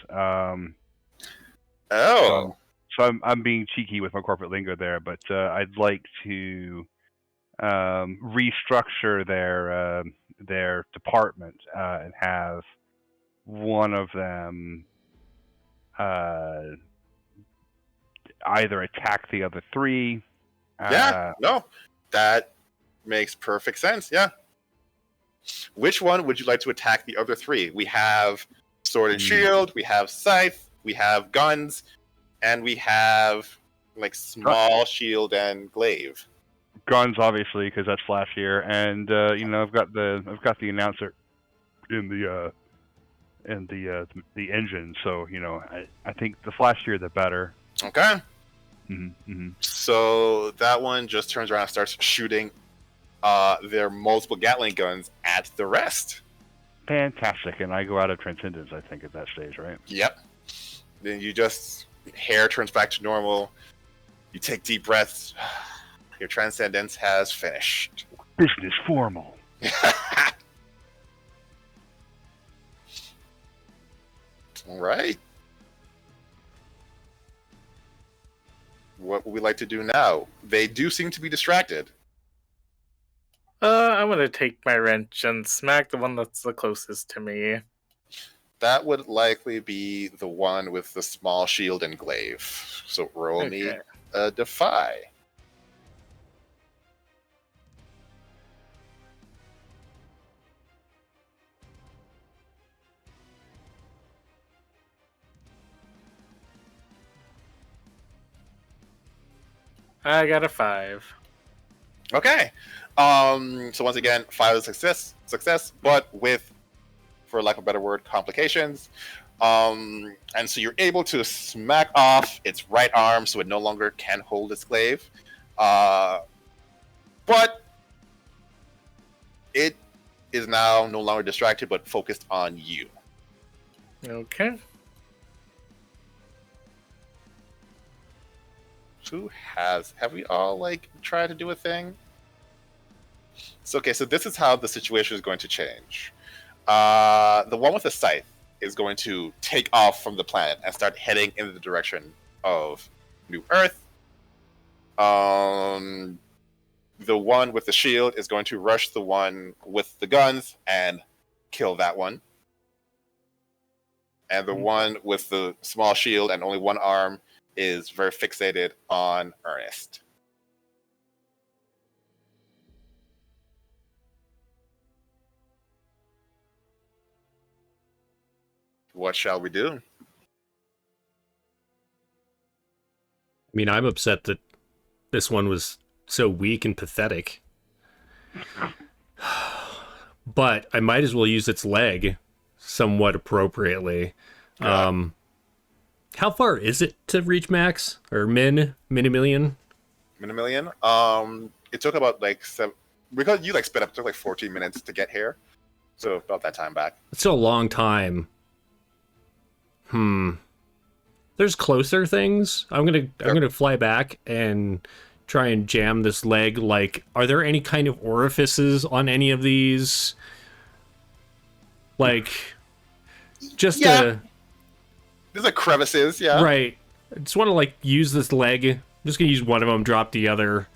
Oh. So I'm being cheeky with my corporate lingo there, but I'd like to restructure their department and have one of them either attack the other 3. No, that makes perfect sense. Yeah. Which one would you like to attack the other 3? We have sword and shield, we have scythe, we have guns, and we have like small shield and glaive. Guns, obviously, because that's last year, and I've got the announcer in the engine, so I think the flashier the better. Okay. Mm-hmm. So that one just turns around and starts shooting their multiple Gatling guns at the rest. Fantastic, and I go out of Transcendence, I think, at that stage, right? Yep. Then you just hair turns back to normal. You take deep breaths. Your Transcendence has finished. Business formal. All right. What would we like to do now? They do seem to be distracted. I'm gonna take my wrench and smack the one that's the closest to me. That would likely be the one with the small shield and glaive. So roll me a defy. I got a 5. Okay. So once again, 5 is success, but with, for lack of a better word, complications. And so you're able to smack off its right arm so it no longer can hold its glaive. But it is now no longer distracted but focused on you. Okay. Have we all like tried to do a thing? So okay, so this is how the situation is going to change. The one with the scythe is going to take off from the planet and start heading in the direction of New Earth. The one with the shield is going to rush the one with the guns and kill that one. And the one with the small shield and only one arm is very fixated on Ernest. What shall we do? I mean, I'm upset that this one was so weak and pathetic. But I might as well use its leg somewhat appropriately. Yeah. How far is it to reach max? Or mini million? Minimillion? It took about like because you like sped up, it took like 14 minutes to get here. So about that time back. It's still a long time. There's closer things. I'm gonna fly back and try and jam this leg. Like, are there any kind of orifices on any of these? Like, just There's like crevices, yeah. right. I just want to like use this leg. I'm just gonna use one of them, drop the other,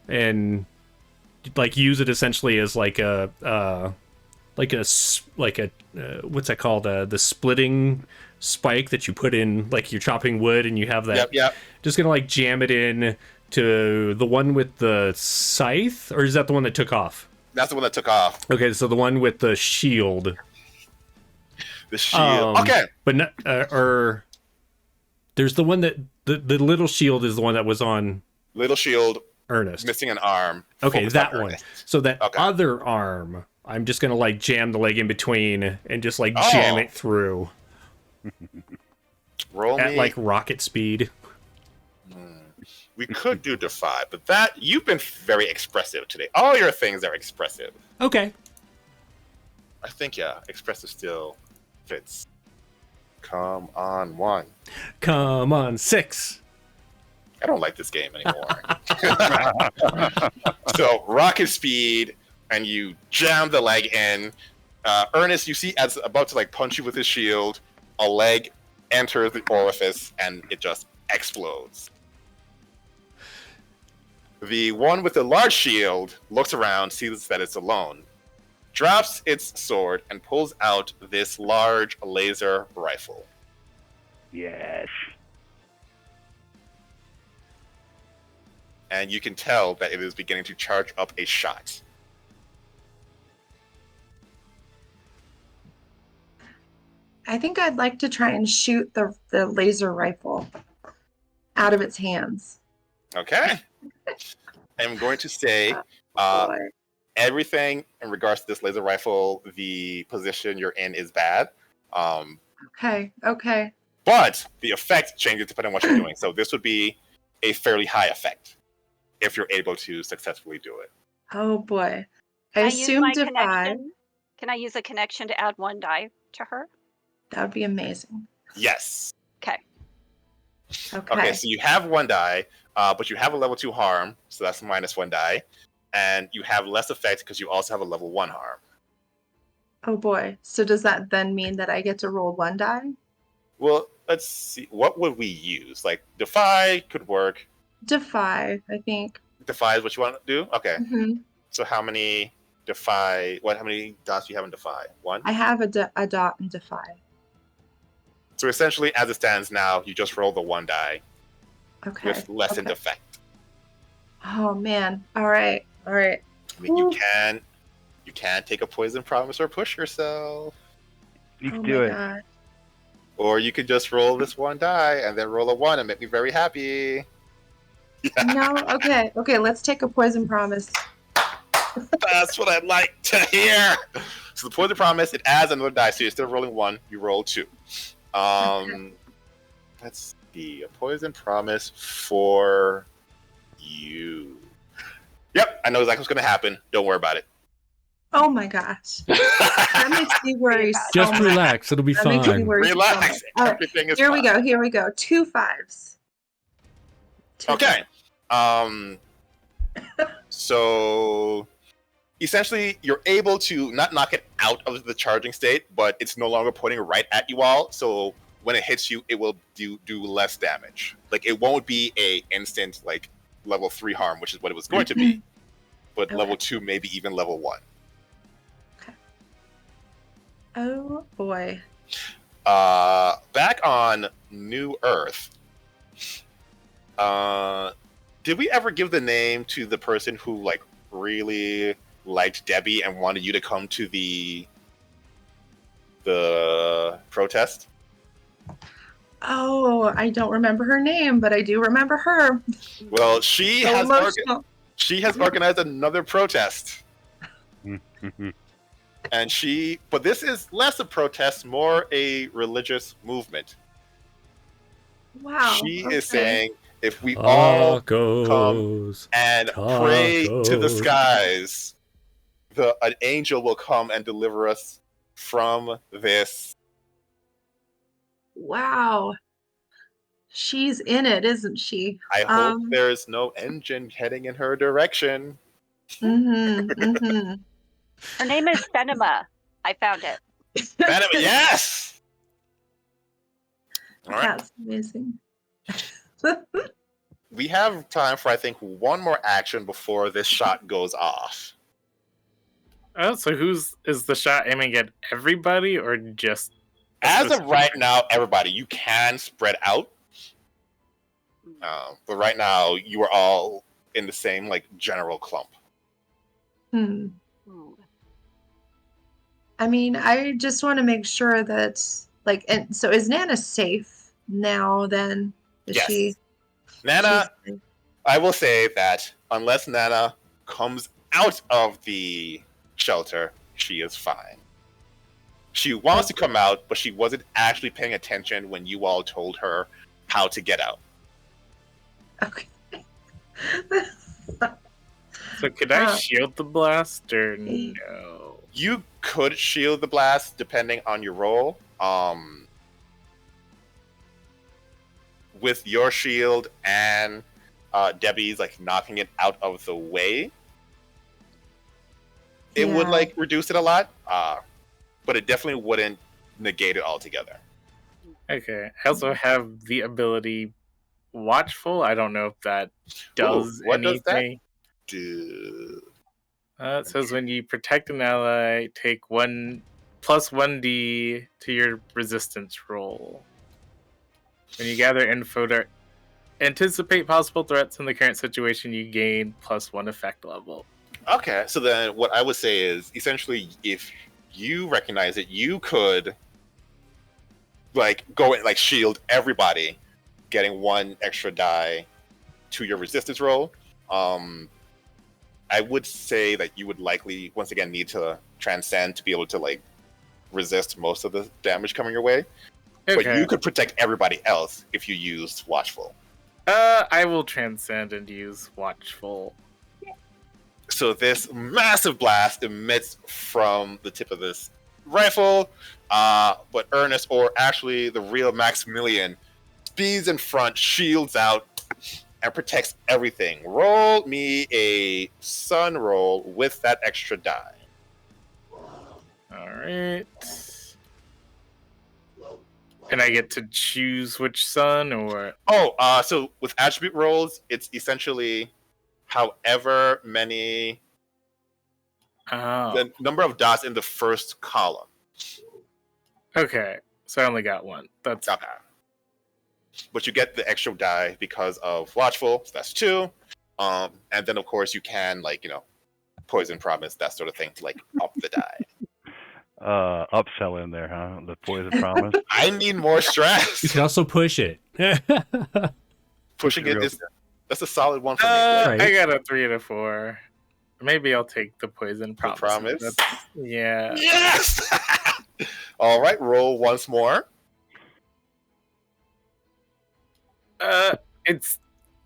and like use it essentially as like a what's that called? The splitting spike that you put in, like you're chopping wood and you have that. Yep. Just gonna like jam it in to the one with the scythe, or is that the one that took off? That's the one that took off. Okay, so the one with the shield. The shield. Okay. But not, or there's the one that the little shield is the one that was on Little shield, Ernest. missing an arm. Okay, focused that on one. Ernest. So that Okay. other arm, I'm just gonna like jam the leg in between and just like Oh. jam it through Roll at me. like rocket speed. We could do defy, but that you've been very expressive today. All your things are expressive. Okay. I think expressive still fits. Come on, 1. Come on, 6. I don't like this game anymore. So rocket speed, and you jam the leg in. Ernest, you see as about to like punch you with his shield, a leg enters the orifice and it just explodes. The one with the large shield looks around, sees that it's alone, drops its sword, and pulls out this large laser rifle. Yes. And you can tell that it is beginning to charge up a shot. I think I'd like to try and shoot the laser rifle out of its hands. Okay. I'm going to say Boy. everything in regards to this laser rifle, the position you're in is bad. Okay. But the effect changes depending on what you're doing. So this would be a fairly high effect if you're able to successfully do it. Oh boy. I Can use assume my defy. connection? Can I use a connection to add 1 die to her? That would be amazing. Yes. Okay. Okay, so you have 1 die, but you have a level 2 harm, so that's minus 1 die. And you have less effect because you also have a level 1 harm. Oh boy. So does that then mean that I get to roll 1 die? Well, let's see. What would we use? Like, defy could work. Defy, I think. Defy is what you want to do? Okay. hmm So how many defy, how many dots do you have in defy? 1? I have a dot in defy. So essentially, as it stands now, you just roll the 1 die Okay. with lessened okay. effect. Oh man. All right. I mean, you Ooh. can take a poison promise or push yourself. You Oh can my do it. God. Or you could just roll this 1 die and then roll a 1 and make me very happy. No. Okay. Let's take a poison promise. That's what I'd like to hear. So the poison promise, it adds another die. So you're still rolling 1, you roll 2. Let's see. A poison promise for you. Yep, I know exactly what's going to happen. Don't worry about it. Oh my gosh. That makes me worry so Just much. relax. It'll be That makes me fine. worry so Relax. much. All right, Everything is here fine. we go. Here we go. 2 5s. Two Okay. fives. So essentially, you're able to not knock it out of the charging state, but it's no longer pointing right at you all. So when it hits you, it will do less damage. Like it won't be a instant like level 3 harm, which is what it was going to be, but Okay. level 2, maybe even level 1. Oh boy. Back on New Earth. Did we ever give the name to the person who like really liked Debbie and wanted you to come to the protest? Oh, I don't remember her name, but I do remember her. Well, she So has emotional. organized another protest, and but this is less a protest, more a religious movement. Wow. She okay. is saying if we all Tacos. and pray to the Tacos. skies, an angel will come and deliver us from this. Wow. She's in it, isn't she? I hope there's no engine heading in her direction. Mm-hmm. Her name is Benema. I found it. Yes! All right. That's amazing. We have time for, I think, one more action before this shot goes off. Oh, so is the shot aiming at everybody or just? As of right now, everybody, you can spread out. But right now, you are all in the same, like, general clump. Hmm. Ooh. I mean, I just want to make sure that, like, and so is Nana safe now then? Is Yes. she? Nana, she's safe? I will say that unless Nana comes out of the shelter, she is fine. She wants to come out, but she wasn't actually paying attention when you all told her how to get out. Okay. So could I shield the blast or no? You could shield the blast depending on your role. With your shield and Debbie's like knocking it out of the way, it would Yeah. like reduce it a lot. But it definitely wouldn't negate it altogether. Okay. I also have the ability Watchful. I don't know if that does what does anything. that do? It says when you protect an ally, take plus 1d to your resistance roll. When you gather info to anticipate possible threats in the current situation, you gain plus 1 effect level. Okay, so then what I would say is essentially if you recognize it, you could like go and like shield everybody, getting 1 extra die to your resistance roll. I would say that you would likely once again need to transcend to be able to like resist most of the damage coming your way. Okay. But you could protect everybody else if you used Watchful. I will transcend and use Watchful. So this massive blast emits from the tip of this rifle, but Ernest, or actually the real Maximilian, speeds in front, shields out, and protects everything. Roll me a sun roll with that extra die. Alright. And I get to choose which sun or... So with attribute rolls, it's essentially however many... Oh. the number of dots in the first column. Okay. So I only got 1. That's... Okay. But you get the extra die because of Watchful, so that's 2. And then, of course, you can, like, Poison Promise, that sort of thing, to, like, up the die. Upsell in there, huh? The poison promise. I need more You stress. can also push it. Pushing it Real- that's a solid one for me. Right. I got a 3 and a 4. Maybe I'll take the poison promise. promise? Yeah. Yes! All right, roll once more. It's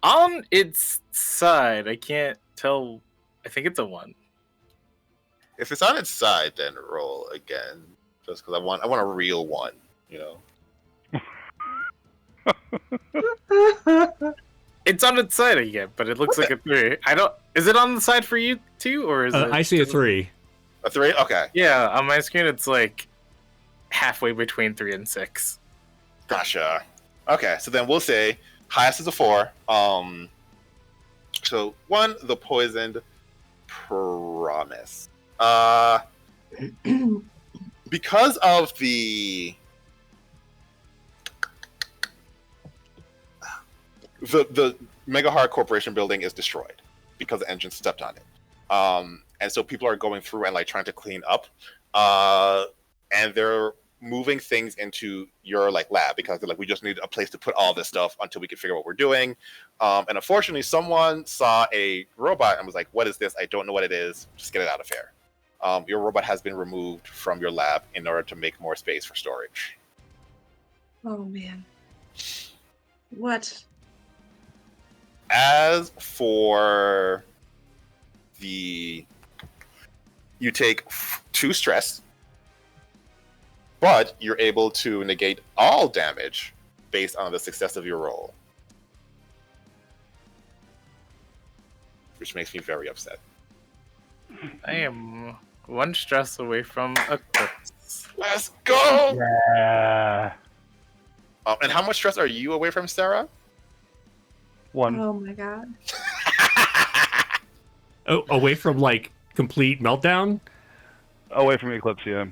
on its side. I can't tell. I think it's a 1. If it's on its side, then roll again. Just because I want a real 1. You know. It's on its side again, but it looks like a 3. I don't. Is it on the side for you too, or is it? I see a 3. A 3. Okay. Yeah, on my screen it's like halfway between 3 and 6. Gotcha. Okay, so then we'll say highest is a 4. So 1, the poisoned promise. Because of the Mega Hard Corporation building is destroyed because the engine stepped on it. And so people are going through and like trying to clean up. And they're moving things into your like lab because they're like, we just need a place to put all this stuff until we can figure out what we're doing. And unfortunately, someone saw a robot and was like, what is this? I don't know what it is. Just get it out of here. Your robot has been removed from your lab in order to make more space for storage. Oh man. What? As for you take 2 stress, but you're able to negate all damage based on the success of your roll. Which makes me very upset. I am 1 stress away from Eclipse. Let's go! Yeah. And how much stress are you away from Sarah? 1. Oh my god. Oh, away from like complete meltdown. Away from Eclipse, yeah.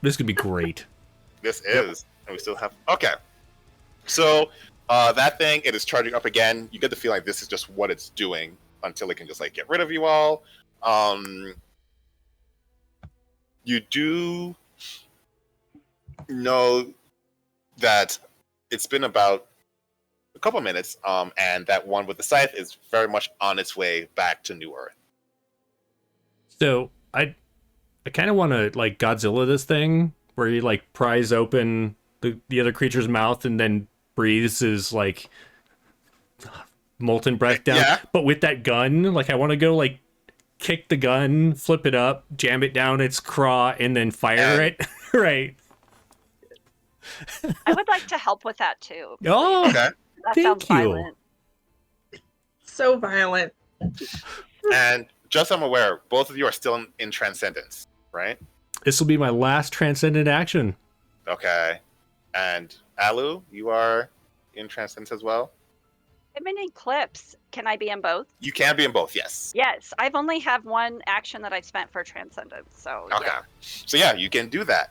This could be great. This is. And we still have... Okay. So, that thing, it is charging up again. You get the feeling like this is just what it's doing until it can just, like, get rid of you all. You do know that it's been about a couple minutes, and that one with the scythe is very much on its way back to New Earth. So I kind of want to like Godzilla this thing where he like pries open the other creature's mouth and then breathes his like molten breath down. Yeah. But with that gun, like I want to go like kick the gun, flip it up, jam it down its craw, and then fire it. Right. I would like to help with that too. Oh, Okay. That thank sounds you. violent. So violent. And just so I'm aware, both of you are still in Transcendence, right? This will be my last transcendent action. Okay. And Alu, you are in Transcendence as well? I'm in Eclipse. Can I be in both? You can be in both, yes. Yes, I've only have 1 action that I've spent for Transcendence, so Okay. yeah. So yeah, you can do that.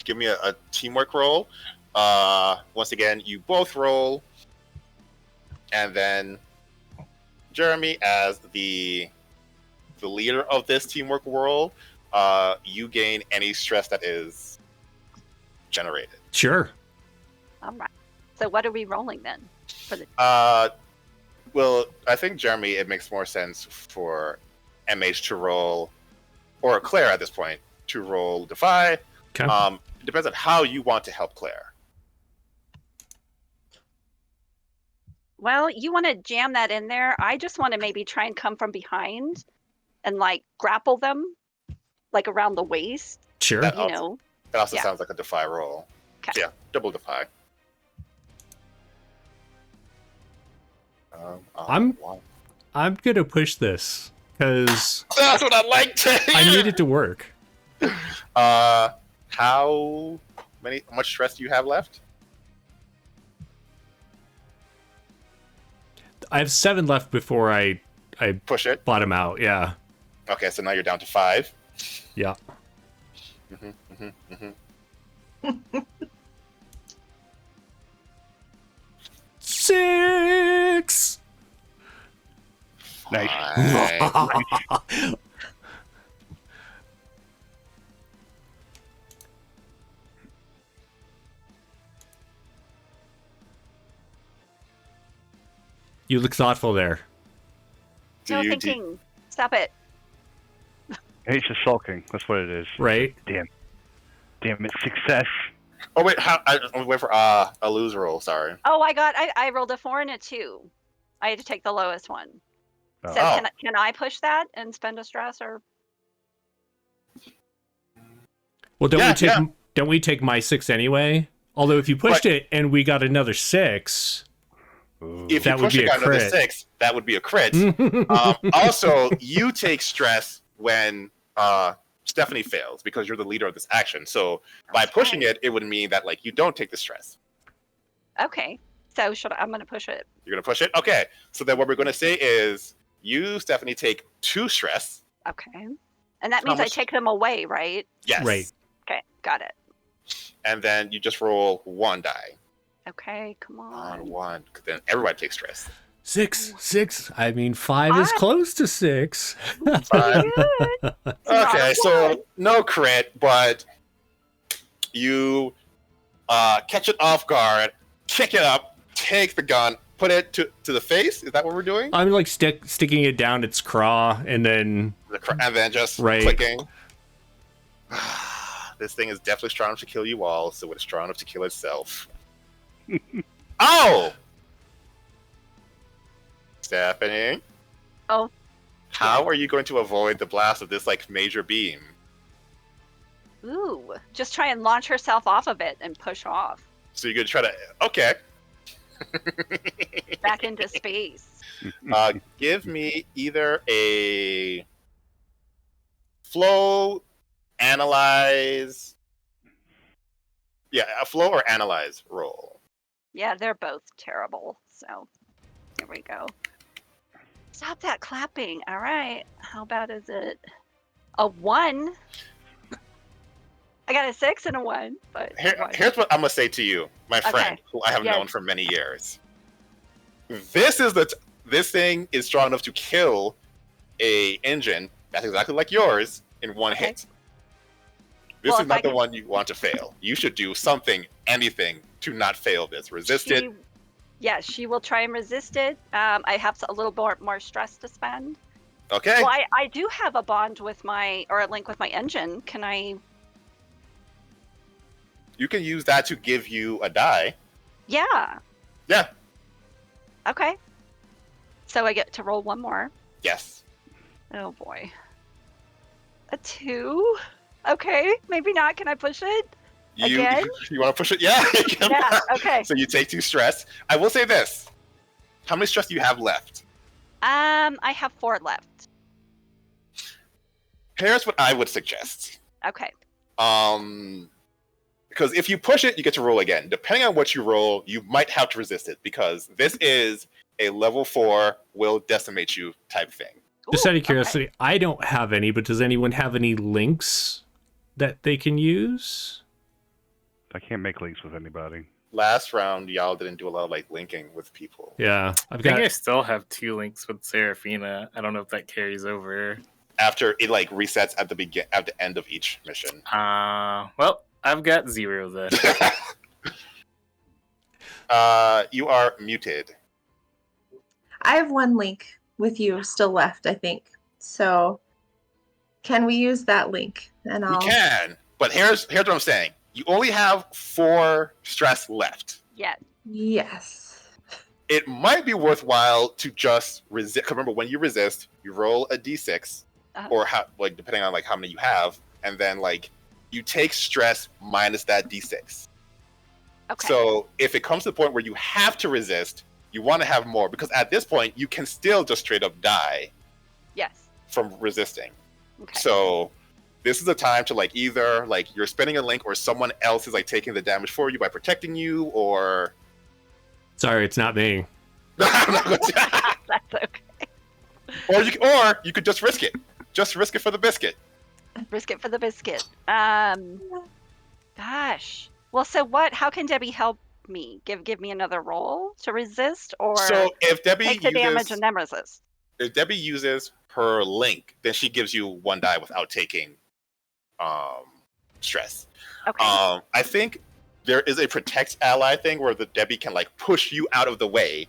Give me a teamwork roll. Once again, you both roll. And then Jeremy, as the leader of this teamwork roll, you gain any stress that is generated. Sure. All right. So what are we rolling then? For the Well, I think Jeremy, it makes more sense for MH to roll, or Claire at this point, to roll Defy. Okay. It depends on how you want to help Claire. Well, you want to jam that in there. I just want to maybe try and come from behind and like grapple them, like around the waist. Sure. That You know. also Yeah. sounds like a Defy roll. 'Kay. So yeah, double Defy. I'm- wow. I'm gonna push this because That's what I like to hear. I need it to work. How much stress do you have left? I have 7 left before I Push it. bottom out. Yeah. Okay, so now you're down to 5. Yeah. Six. Nice. Fine. You look thoughtful there. Do No you- thinking. Stop it. He's just sulking. That's what it is. Right? Damn it. Success. Oh wait, I'm wait for a lose roll. Sorry. Oh, I rolled a 4 and a 2. I had to take the lowest one. Oh. So Oh. can I push that and spend a stress or? Well, Yeah, don't we take my 6 anyway? Although if you pushed it and we got another 6, Ooh. If That you would push be it a down another crit. 6, that would be a crit. Also, you take stress when Stephanie fails because you're the leader of this action. So by pushing it, it would mean that like you don't take the stress. Okay. So I'm going to push it. You're gonna push it. Okay. So then what we're gonna say is you, Stephanie, take 2 stress. Okay. And that How means I much- take them away, right? Yes. Right. Okay. Got it. And then you just roll 1 die Okay. Come on on. 1. Then everybody takes stress. 6. I mean, 5 is I- close to 6. Fine. Good. Okay, so no crit, but you catch it off guard, kick it up, take the gun, put it to the face. Is that what we're doing? I'm like sticking it down its craw and then And then just Right. clicking. This thing is definitely strong enough to kill you all, so it's strong enough to kill itself. Oh! Stephanie? Oh. How are you going to avoid the blast of this like major beam? Ooh. Just try and launch herself off of it and push off So you're gonna try to okay. back into space. Give me either a flow, analyze. Yeah, a flow or analyze roll. Yeah, they're both terrible. So here we go. Stop that clapping. All right. How bad is it? A 1. I got a 6 and a 1, but Here's what I'm gonna say to you, my friend, who I have Yes. known for many years. This thing is strong enough to kill a engine that's exactly like yours in 1 Okay. hit. This Well, is if I not the can- one you want to fail. You should do something, anything, to not fail this. Resist it. Yeah, she will try and resist it. I have a little more stress to spend. Okay. Well, I do have a bond with or a link with my engine. Can I? You can use that to give you a die. Yeah. Yeah. Okay. So I get to roll 1 more. Yes. Oh boy. A 2. Okay, maybe not. Can I push it? Again? You want to push it? Yeah. you can. Yeah. Okay. So you take 2 stress. I will say this. How many stress do you have left? I have 4 left. Here's what I would suggest. Okay. Because if you push it, you get to roll again. Depending on what you roll, you might have to resist it because this is a level 4 will decimate you type thing. just Ooh, out of okay. curiosity, I don't have any, but does anyone have any links that they can use? I can't make links with anybody. Last round, y'all didn't do a lot of like linking with people. Yeah, I've I think got I still have 2 links with Seraphina. I don't know if that carries over. After it like resets at the end of each mission. Well, I've got 0 then. You are muted. I have 1 link with you still left, I think. So can we use that link? And We I'll can, but here's what I'm saying. You only have 4 stress left. Yeah. Yes. It might be worthwhile to just resist. Remember, when you resist, you roll a d6, or depending on like how many you have, and then like you take stress minus that d6. Okay. So if it comes to the point where you have to resist, you want to have more because at this point you can still just straight up die Yes. from resisting. Okay. So this is a time to like either like you're spending a link or someone else is like taking the damage for you by protecting you, or sorry, it's not me. That's okay. or you could just risk it. Just risk it for the biscuit. Risk it for the biscuit. Gosh. Well, so what? How can Debbie help me? Give me another roll to resist, or So if Debbie take the damage and then resist? if Debbie uses her link, then she gives you 1 die without taking stress. Okay. I think there is a protect ally thing where the Debbie can like push you out of the way,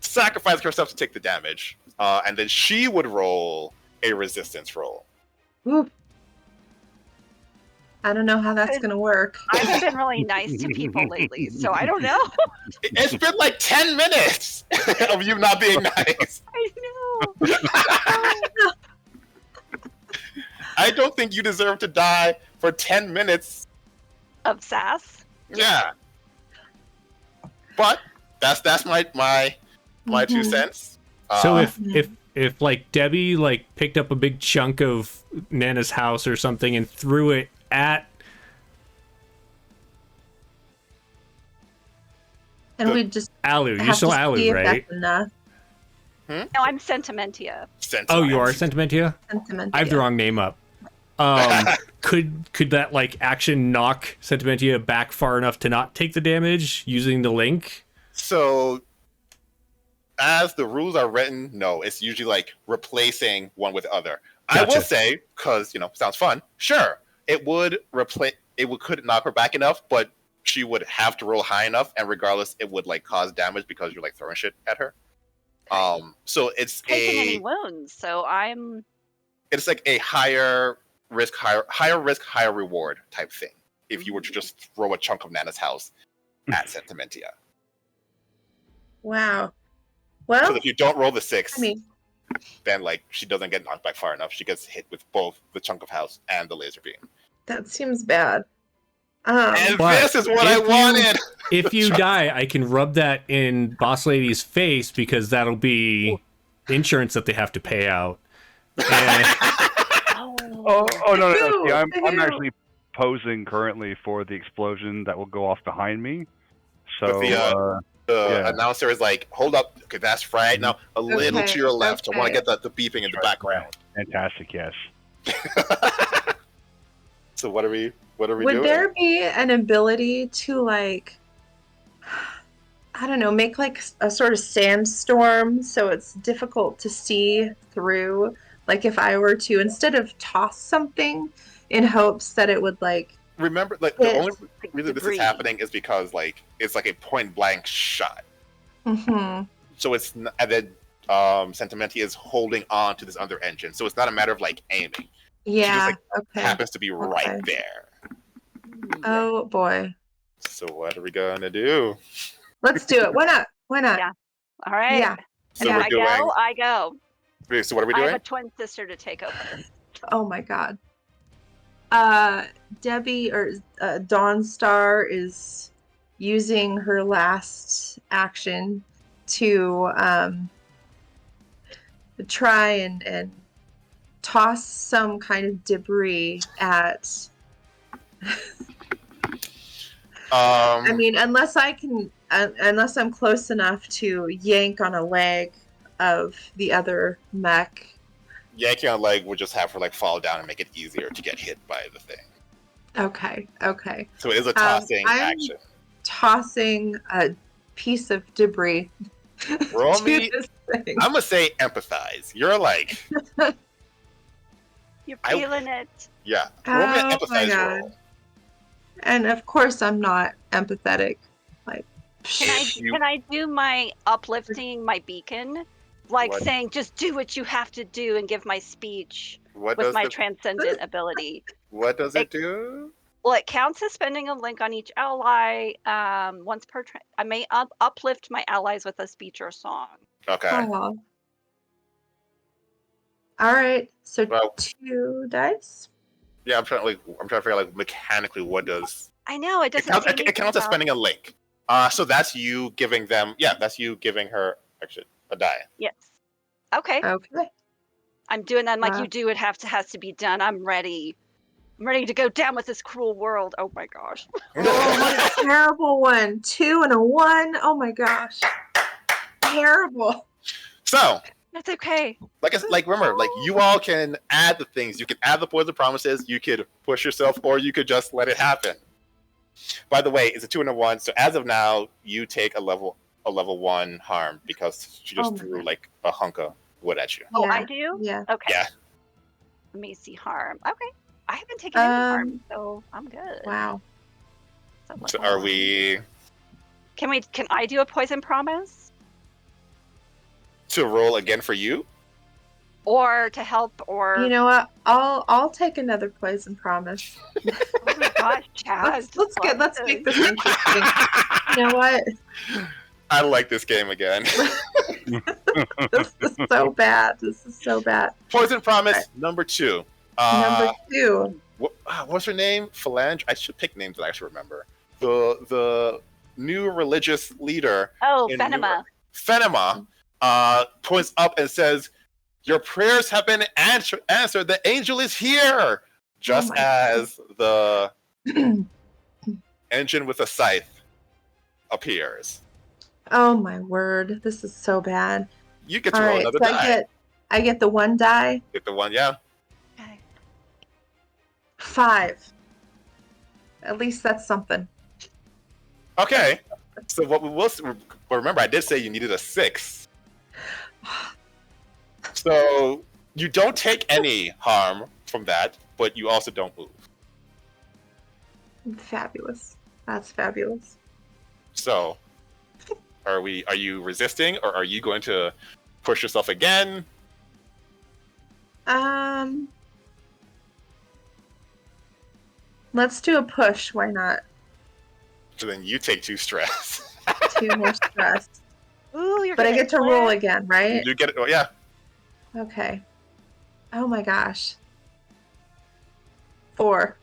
sacrifice herself to take the damage, and then she would roll a resistance roll. Ooh. I don't know how that's going to work. I haven't been really nice to people lately, so I don't know. It's been like 10 minutes of you not being nice. I know. I don't think you deserve to die for 10 minutes. Of sass. Yeah. But that's my 2 cents. So if like Debbie like picked up a big chunk of Nana's house or something and threw it at And we just Alu, you're have still to see Alu, if right? that's enough. No, I'm Sentimentia. Oh, you are Sentimentia? Sentimentia. I have the wrong name up. Could that like action knock Sentimentia back far enough to not take the damage using the link? So, as the rules are written, no, it's usually like replacing one with the other. I Gotcha. will say, because sounds fun. Sure, it would replace. Could knock her back enough, but she would have to roll high enough, and regardless, it would like cause damage because you're like throwing shit at her. So it's Taking any wounds, so I'm. it's like a higher risk, higher reward type thing. If you were to just throw a chunk of Nana's house at Sentimentia. Wow. Well, So if you don't roll the 6, I mean, then like she doesn't get knocked back far enough. She gets hit with both the chunk of house and the laser beam. that seems bad. And But this is what I if you- wanted. If you die, I can rub that in Boss Lady's face because that'll be insurance that they have to pay out. And Oh no. Ew, See, I'm ew. actually posing currently for the explosion that will go off behind me. So But the yeah. announcer is like, "Hold up, okay, that's right. Now a little Okay, to your left. I want to okay. get the beeping in the background." fantastic, yes. So what are we Would doing? there be an ability to like, I don't know, make like a sort of sandstorm so it's difficult to see through? Like if I were to, instead of toss something in hopes that it would like, Remember, like the Yes. only reason this is Debris. happening is because like it's like a point blank shot. mhm. So it's and then Sentimentia is holding on to this other engine. So it's not a matter of like aiming. Yeah, like, okay. Happens to be right Okay. there. Oh boy. So what are we gonna do? Let's do it. Why not? Why not? Yeah. All right. Yeah. So Yeah. we're I doing. go. I go. So what are we I have doing? a twin sister to take over. Oh my god. Debbie or Dawnstar is using her last action to try and toss some kind of debris at. I mean, unless I'm close enough to yank on a leg of the other mech. Yanking on leg would just have her like fall down and make it easier to get hit by the thing. Okay. So it is a tossing I'm action. tossing a piece of debris Roll to me. this thing. I'm gonna say empathize. You're like, You're I- feeling it. yeah. Roll me an Oh my empathize God. roll. And of course, I'm not empathetic. Like, Can I do my uplifting my beacon? Like What? saying, just do what you have to do and give my speech What with does my the, transcendent ability. what does it do? Well, it counts as spending a link on each ally once per. I may uplift my allies with a speech or song. Okay. oh. All right. So Well- 2 dice. Yeah, I'm trying to figure out like mechanically what does I know it it doesn't. counts, say it anything counts as about- spending a link. So that's you giving them. Yeah, that's you giving her actually a die. Yes. Okay. Okay. I'm doing that. I'm like Wow. you do. It has to be done. I'm ready. I'm ready to go down with this cruel world. Oh my gosh. Oh, what a terrible one. 2 and a 1. Oh my gosh. Terrible. So, That's okay. like remember, like you all can add the things. You can add the poison promises. You could push yourself, or you could just let it happen. By the way, it's a 2 and a 1. So as of now, you take a level 1 harm because she just Oh my threw God. like a hunk of wood at you. Oh, Yeah. I do. Yeah. Okay. Yeah. Let me see harm. Okay. I haven't taken any harm, Um, so I'm good. Wow. So are we Can I do a poison promise? to roll again for you? or to help, or You know what? I'll take another poison promise. oh my gosh, Chaz. Let's make this interesting. You know what? I like this game again. This is so bad. This is so bad. Poison promise number 2. Number 2. What's her name? Phalange. I should pick names that I should remember. The new religious leader. Oh, in Phenema. Phenema points up and says, "Your prayers have been answered. The angel is here." Just as the engine with a scythe appears. Oh my word! This is so bad. You get to All roll right, another so die. I get the 1 die. Get the 1, yeah. Okay. 5. At least that's something. Okay. So what we will remember, I did say you needed a 6. So you don't take any harm from that, but you also don't move. Fabulous. That's fabulous. So are you resisting, or are you going to push yourself again? Let's do a push. Why not? So then you take 2 stress. 2 more stress. Ooh, you're But I gonna get to roll flip. again, You right? do get it. Oh, yeah. Okay. Oh my gosh. 4.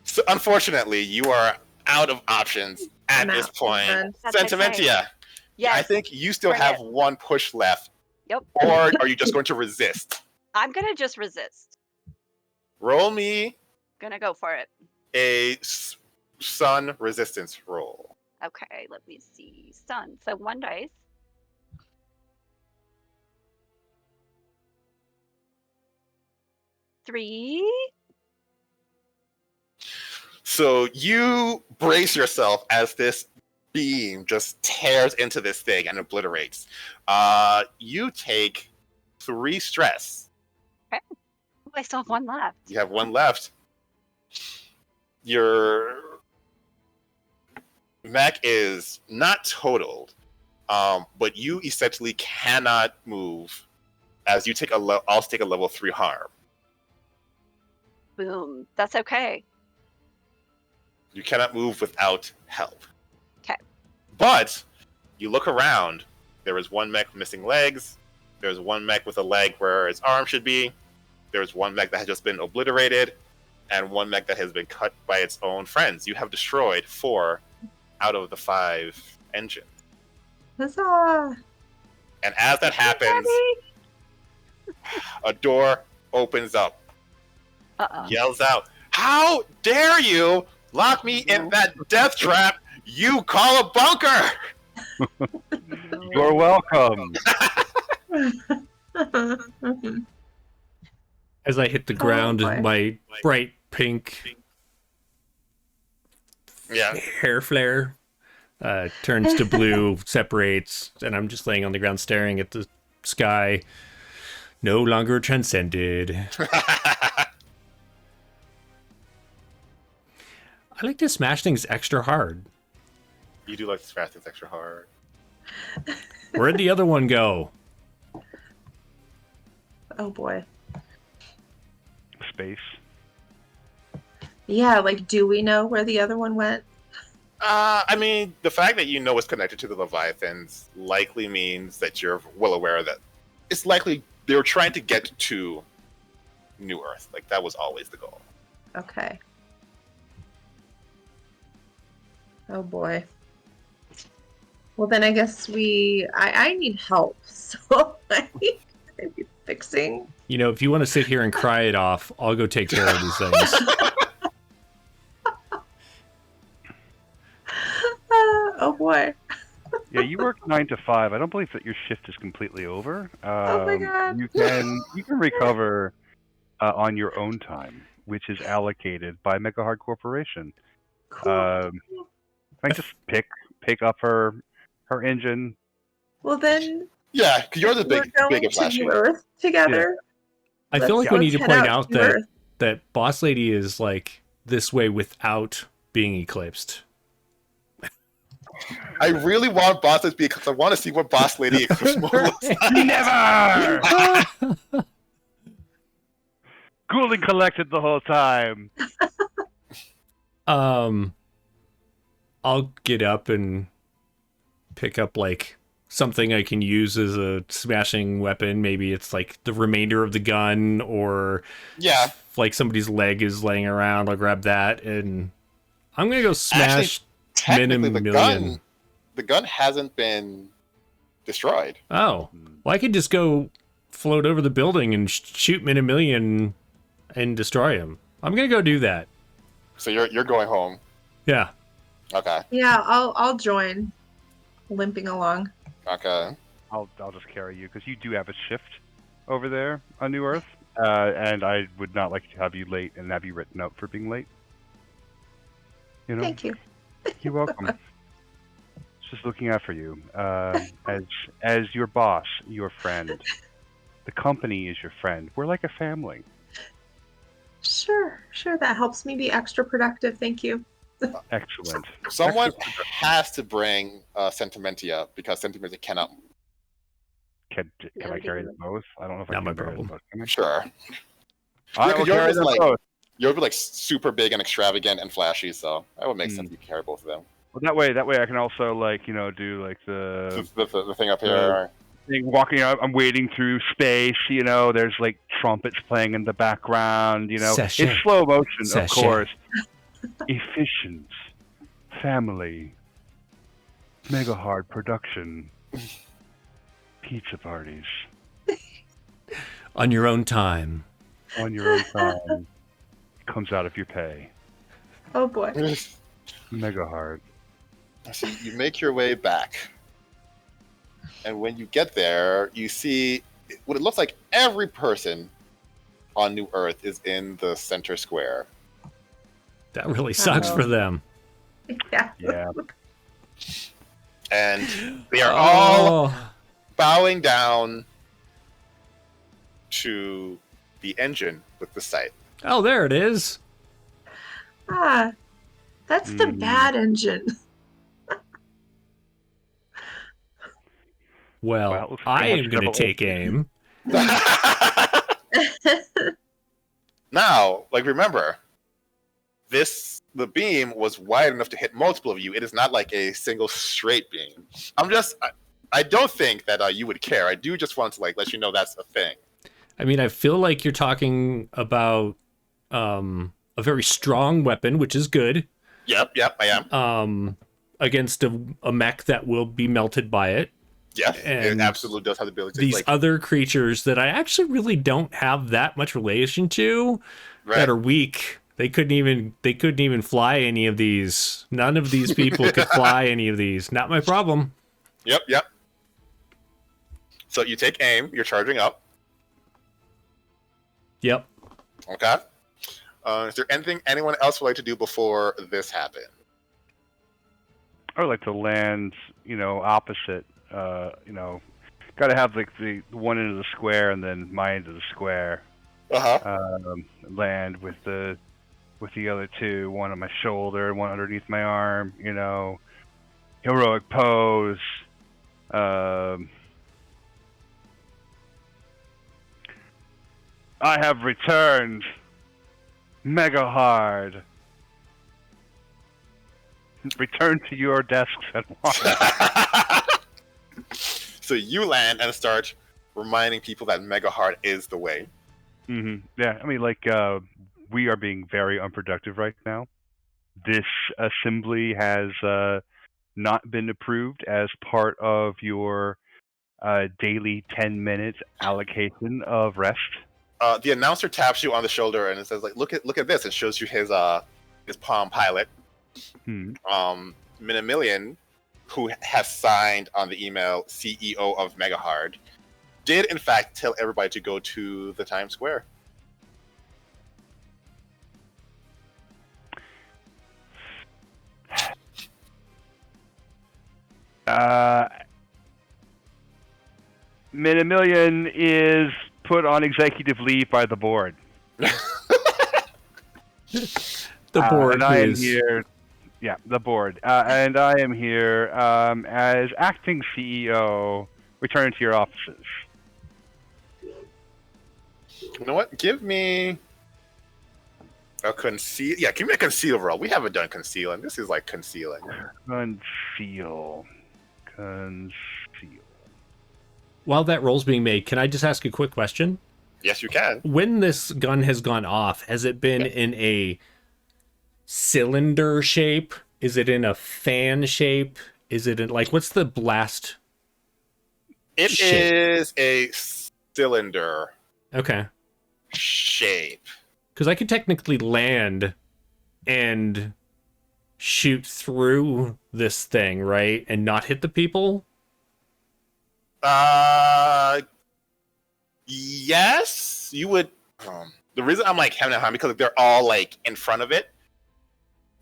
So unfortunately, you are out of options at I'm this out. point. Done. That's Sentimentia, okay. Yes, I think you still Bring have it. 1 push left. Yep. Or are you just going to resist? I'm gonna just resist. Roll me Gonna go for it. a sun resistance roll. Okay, let me see. Sun. So 1 dice. Three. So you brace yourself as this beam just tears into this thing and obliterates. You take 3 stress. Oh, I still have 1 left. You have 1 left. Your mech is not totaled, but you essentially cannot move as you take also take a level 3 harm. Boom. That's okay. You cannot move without help. Okay. But you look around. There is 1 mech missing legs. There's 1 mech with a leg where its arm should be. There's 1 mech that has just been obliterated, and 1 mech that has been cut by its own friends. You have destroyed 4 out of the 5 engines. Huzzah! And as that happens, a door opens up, Uh-oh. yells out, "How dare you lock me in that death trap? You call a bunker!" You're welcome. As I hit the ground, boy. my bright pink Yeah. hair flare turns to blue, separates, and I'm just laying on the ground staring at the sky. No longer transcended. I like to smash things extra hard. You do like to smash things extra hard. Where'd the other one go? Oh boy. Space. Yeah, like, do we know where the other one went? I mean, the fact that you know it's connected to the Leviathans likely means that you're well aware that it's likely they were trying to get to New Earth. Like, that was always the goal. Okay. Oh boy. Well, then I guess I need help. So I need fixing. You know, if you want to sit here and cry it off, I'll go take care of these things. Oh boy. Yeah, you work 9 to 5. I don't believe that your shift is completely over. Oh my God. You can recover on your own time, which is allocated by Mega Hard Corporation. Cool. I just pick up her engine. Well then, Yeah, 'cause you're the we're big going and to flashy. New Earth together. I feel like Let's we need to head point out out to Earth. that Boss Lady is like this way without being eclipsed. I really want Boss Lady because I want to see what Boss Lady Eclipse mode looks like. Never! Cool and collected the whole time. I'll get up and pick up like something I can use as a smashing weapon. Maybe it's like the remainder of the gun, or Yeah. like somebody's leg is laying around. I'll grab that and I'm gonna go smash Technically, Minimillion. the gun hasn't been destroyed. Oh, well, I could just go float over the building and shoot Minimillion and destroy him. I'm gonna go do that. So you're going home. Yeah. Okay. Yeah, I'll join, limping along. Okay. I'll just carry you because you do have a shift over there on New Earth, and I would not like to have you late and have you written up for being late. You know. Thank you. You're welcome. Just looking out for you, as your boss, your friend. The company is your friend. We're like a family. Sure, that helps me be extra productive. Thank you. Excellent. Someone has to bring Sentimentia because Sentimentia cannot. Can I carry them both? I don't know if I Not can my carry problem. them both. Can I? Sure. I will carry them both. Yours would be like super big and extravagant and flashy, so that would make sense. You carry both of them. Well, that way I can also do like the The thing up here. walking out. I'm wading through space. There's like trumpets playing in the background. Sachet. It's slow motion, Sachet. of course. Efficient, family, mega hard production, pizza parties On your own time. on your own time. Comes out of your pay. Oh boy. Mega hard. So you make your way back, and when you get there, you see what it looks like. Every person on New Earth is in the center square. That really sucks for them. Yeah. Yeah. And they are all bowing down to the engine with the sight. Oh, there it is. Ah, that's the bad engine. Well, Wow, looks I like am going to double- take aim. Now, remember, the beam was wide enough to hit multiple of you. It is not like a single straight beam. I don't think that you would care. I do just want to let you know that's a thing. I mean, I feel like you're talking about a very strong weapon, which is good. Yep, I am. Against a mech that will be melted by it. Yes, and it absolutely does have the ability to these other creatures that I actually really don't have that much relation to that are weak. They couldn't even fly any of these. None of these people could fly any of these. Not my problem. Yep. So you take aim. You're charging up. Yep. Okay. Is there anything anyone else would like to do before this happened? I would like to land, opposite. Got to have the one end of the square and then my end of the square. Land with the other two, one on my shoulder, one underneath my arm. Heroic pose. I have returned. Mega hard. Return to your desks at once. So you land and start reminding people that Mega Hard is the way. Mm-hmm. Yeah, I mean, we are being very unproductive right now. This assembly has not been approved as part of your daily 10-minute allocation of rest. The announcer taps you on the shoulder and it says, "Look at this." It shows you his Palm Pilot. Minimillion, who has signed on the email CEO of Mega Hard, did in fact tell everybody to go to the Times Square. Minimillion is put on executive leave by the board. The board and I am is here Yeah, the board. And I am here as acting CEO. Return to your offices. You know what? Give me a conceal. Yeah, give me a conceal roll. We haven't done concealing. This is like concealing. Conceal. While that roll's being made, can I just ask a quick question? Yes, you can. When this gun has gone off, has it been in a cylinder shape? Is it in a fan shape? Is it in, like, what's the blast? It shape? is a cylinder Okay. shape. Because I could technically land and shoot through this thing, right? And not hit the people? Yes, you would. The reason I'm like having a hard because they're all like in front of it.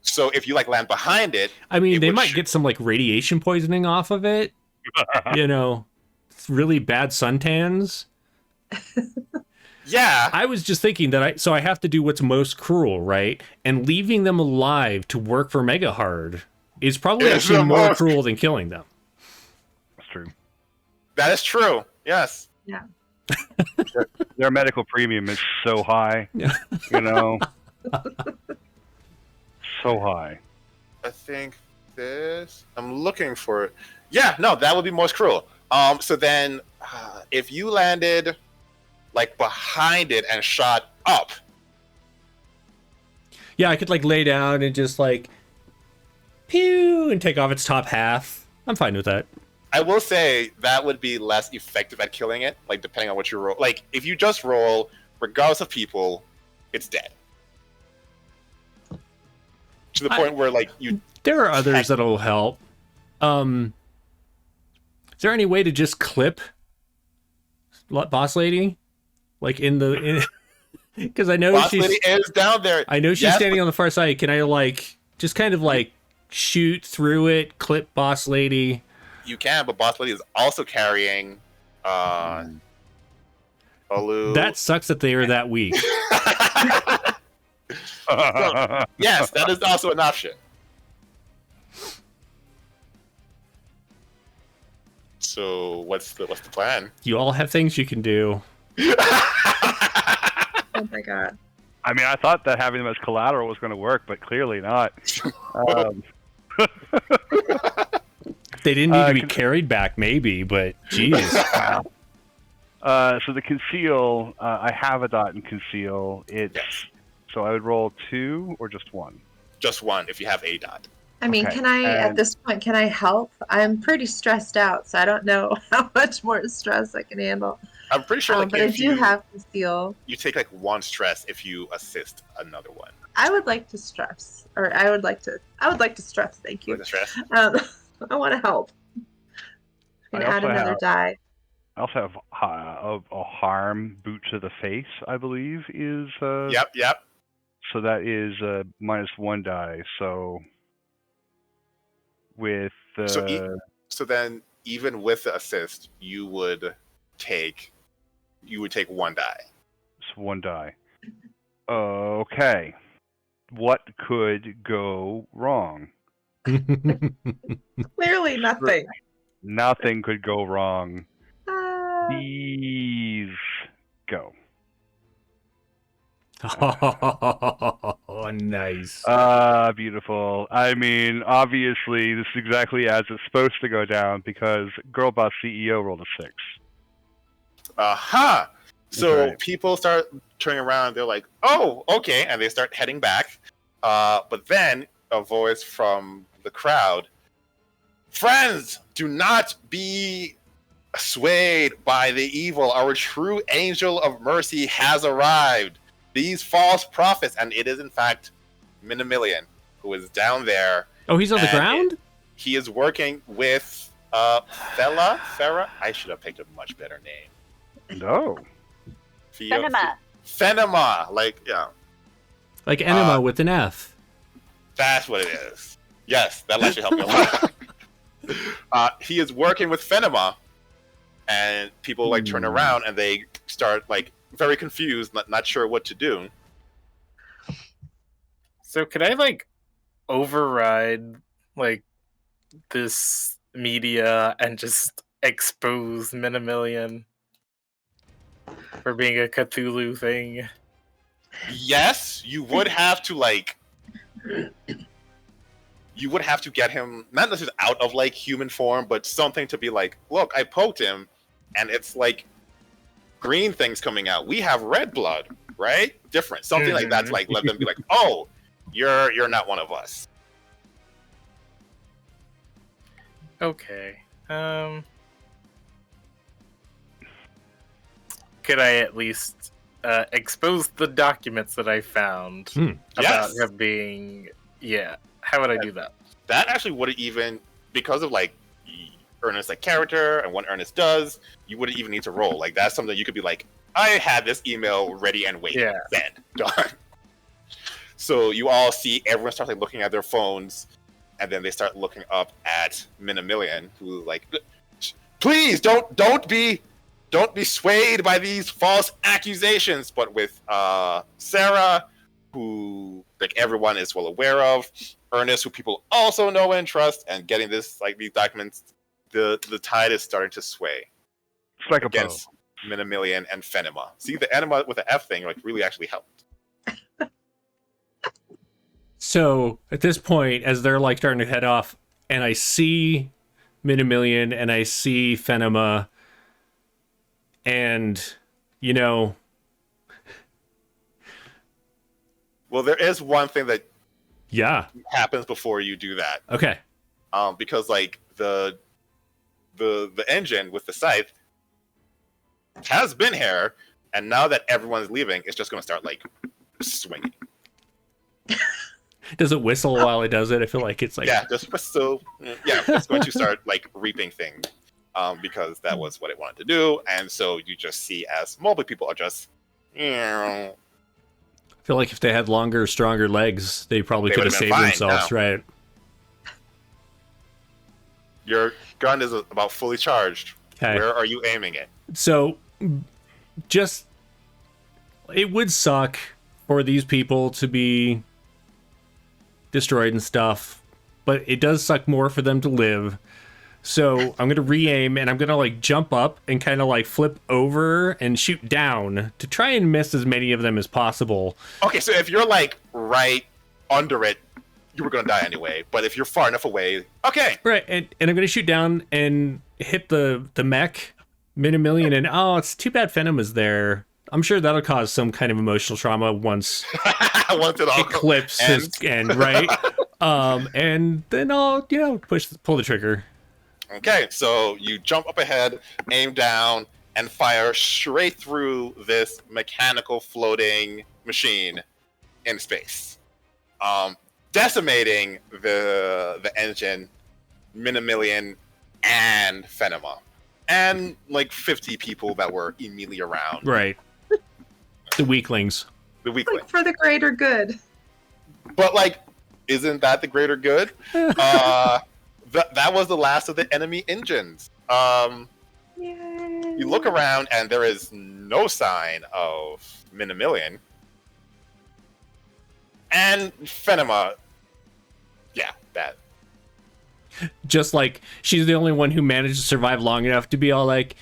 So if you like land behind it, I mean, it they would might get some like radiation poisoning off of it. You know, it's really bad suntans. Yeah. I was just thinking that I have to do what's most cruel, right? And leaving them alive to work for Mega Hard is probably It's actually the more most- cruel than killing them. That's true. That is true. Yes. Their medical premium is so high. Yeah. You know? So high. I think this. I'm looking for it. Yeah, no, that would be most cruel. So then, if you landed like behind it and shot up, Yeah, I could like lay down and just like pew and take off its top half. I'm fine with that. I will say that would be less effective at killing it. Like depending on what you roll. Like if you just roll, regardless of people, it's dead. To the point where like you. There are others that'll help. Is there any way to just clip Boss Lady? Like in the because I know Boss she's Lady is down there. I know she's Yes, standing on the far side. Can I like just kind of like shoot through it, clip Boss Lady? You can, but Boss Lady is also carrying Olu. That sucks that they are that weak. Yes, that is also an option. So what's the plan? You all have things you can do. Oh my god. I mean, I thought that having them as collateral was going to work, but clearly not. They didn't need to be carried back, maybe, but geez. So the conceal, I have a dot in conceal. It's Yes. so I would roll 2 or just 1. Just one if you have a dot. I mean, Okay, can I, at and- this point, can I help? I'm pretty stressed out, so I don't know how much more stress I can handle. I'm pretty sure like But I if do you, have conceal. you take like one stress if you assist another one. I would like to stress, or I would like to stress. Thank you. With the stress. I want to help. I'm I gonna add also another have- die. I also have a harm boot to the face, I believe, is Yep. so that is -1 die. So with So then even with the assist, you would take one die. it's 1 die. Okay, what could go wrong? Clearly nothing. Nothing could go wrong. Ah. Please go. Oh, nice. Beautiful. I mean, obviously, this is exactly as it's supposed to go down because Girl Boss CEO rolled a 6. Aha! So Okay. people start turning around. They're like, "Oh, okay," and they start heading back. But then a voice from the crowd: "Friends, do not be swayed by the evil. Our true angel of mercy has arrived. These false prophets," and it is in fact Minimillion, who is down there. Oh, he's on the And ground? He is working with Farah. I should have picked a much better name. No. Cinema. Fenema, like yeah. Like enema with an F. That's what it is. Yes, that'll actually help me a lot. He is working with Fenema, and people like turn around and they start like very confused, not sure what to do. So could I like override like this media and just expose Minimillion for being a Cthulhu thing? Yes, you would have to like. You would have to get him not necessarily out of like human form, but something to be like, look, I poked him, and it's like green things coming out. We have red blood, right? Different, something like that to like let them be like, oh, you're not one of us. Okay. Could I at least expose the documents that I found about Yes. him being? Yeah. How would I do that? That actually wouldn't even, because of like Ernest's like character and what Ernest does, you wouldn't even need to roll. Like that's something you could be like, I had this email ready and waiting. Yeah. Send. Done. So you all see everyone starts like looking at their phones, and then they start looking up at Minimillion, who like, please don't be swayed by these false accusations. But with Sarah, who like everyone is well aware of, Ernest, who people also know and trust, and getting this like these documents, the tide is starting to sway It's like a bow. against Minimillion and Fenema. See, the enema with the F thing like really actually helped. So at this point, as they're like starting to head off, and I see Minimillion and I see Fenema, and you know, Well, there is one thing that yeah, happens before you do that. okay, Because like the engine with the scythe has been here, and now that everyone's leaving, it's just going to start like swinging. does it whistle while it does it? I feel like it's like Yeah, just so yeah, it's going to start like reaping things, because that was what it wanted to do, and so you just see as multiple people are just. I feel like if they had longer, stronger legs, they probably They could have would've been saved fine, themselves, no. right? Your gun is about fully charged. Okay. Where are you aiming it? So, just it would suck for these people to be destroyed and stuff, but it does suck more for them to live. So I'm gonna re-aim and I'm gonna like jump up and kind of like flip over and shoot down to try and miss as many of them as possible. Okay, so if you're like right under it, you were gonna die anyway. But if you're far enough away, okay. Right, and I'm gonna shoot down and hit the mech Minimillion, and oh, it's too bad Phenom is there. I'm sure that'll cause some kind of emotional trauma once Once it all Eclipse ends. is end, right? And then I'll pull the trigger. Okay, so you jump up ahead, aim down, and fire straight through this mechanical floating machine in space, decimating the engine, Minimillion, and Fenema, and like 50 people that were immediately around. Right. The weaklings. The weakling. Like for the greater good. But like, isn't that the greater good? That was the last of the enemy engines. Yay. You look around and there is no sign of Minimillion. And Fenema. Yeah, bad. Just like she's the only one who managed to survive long enough to be all like,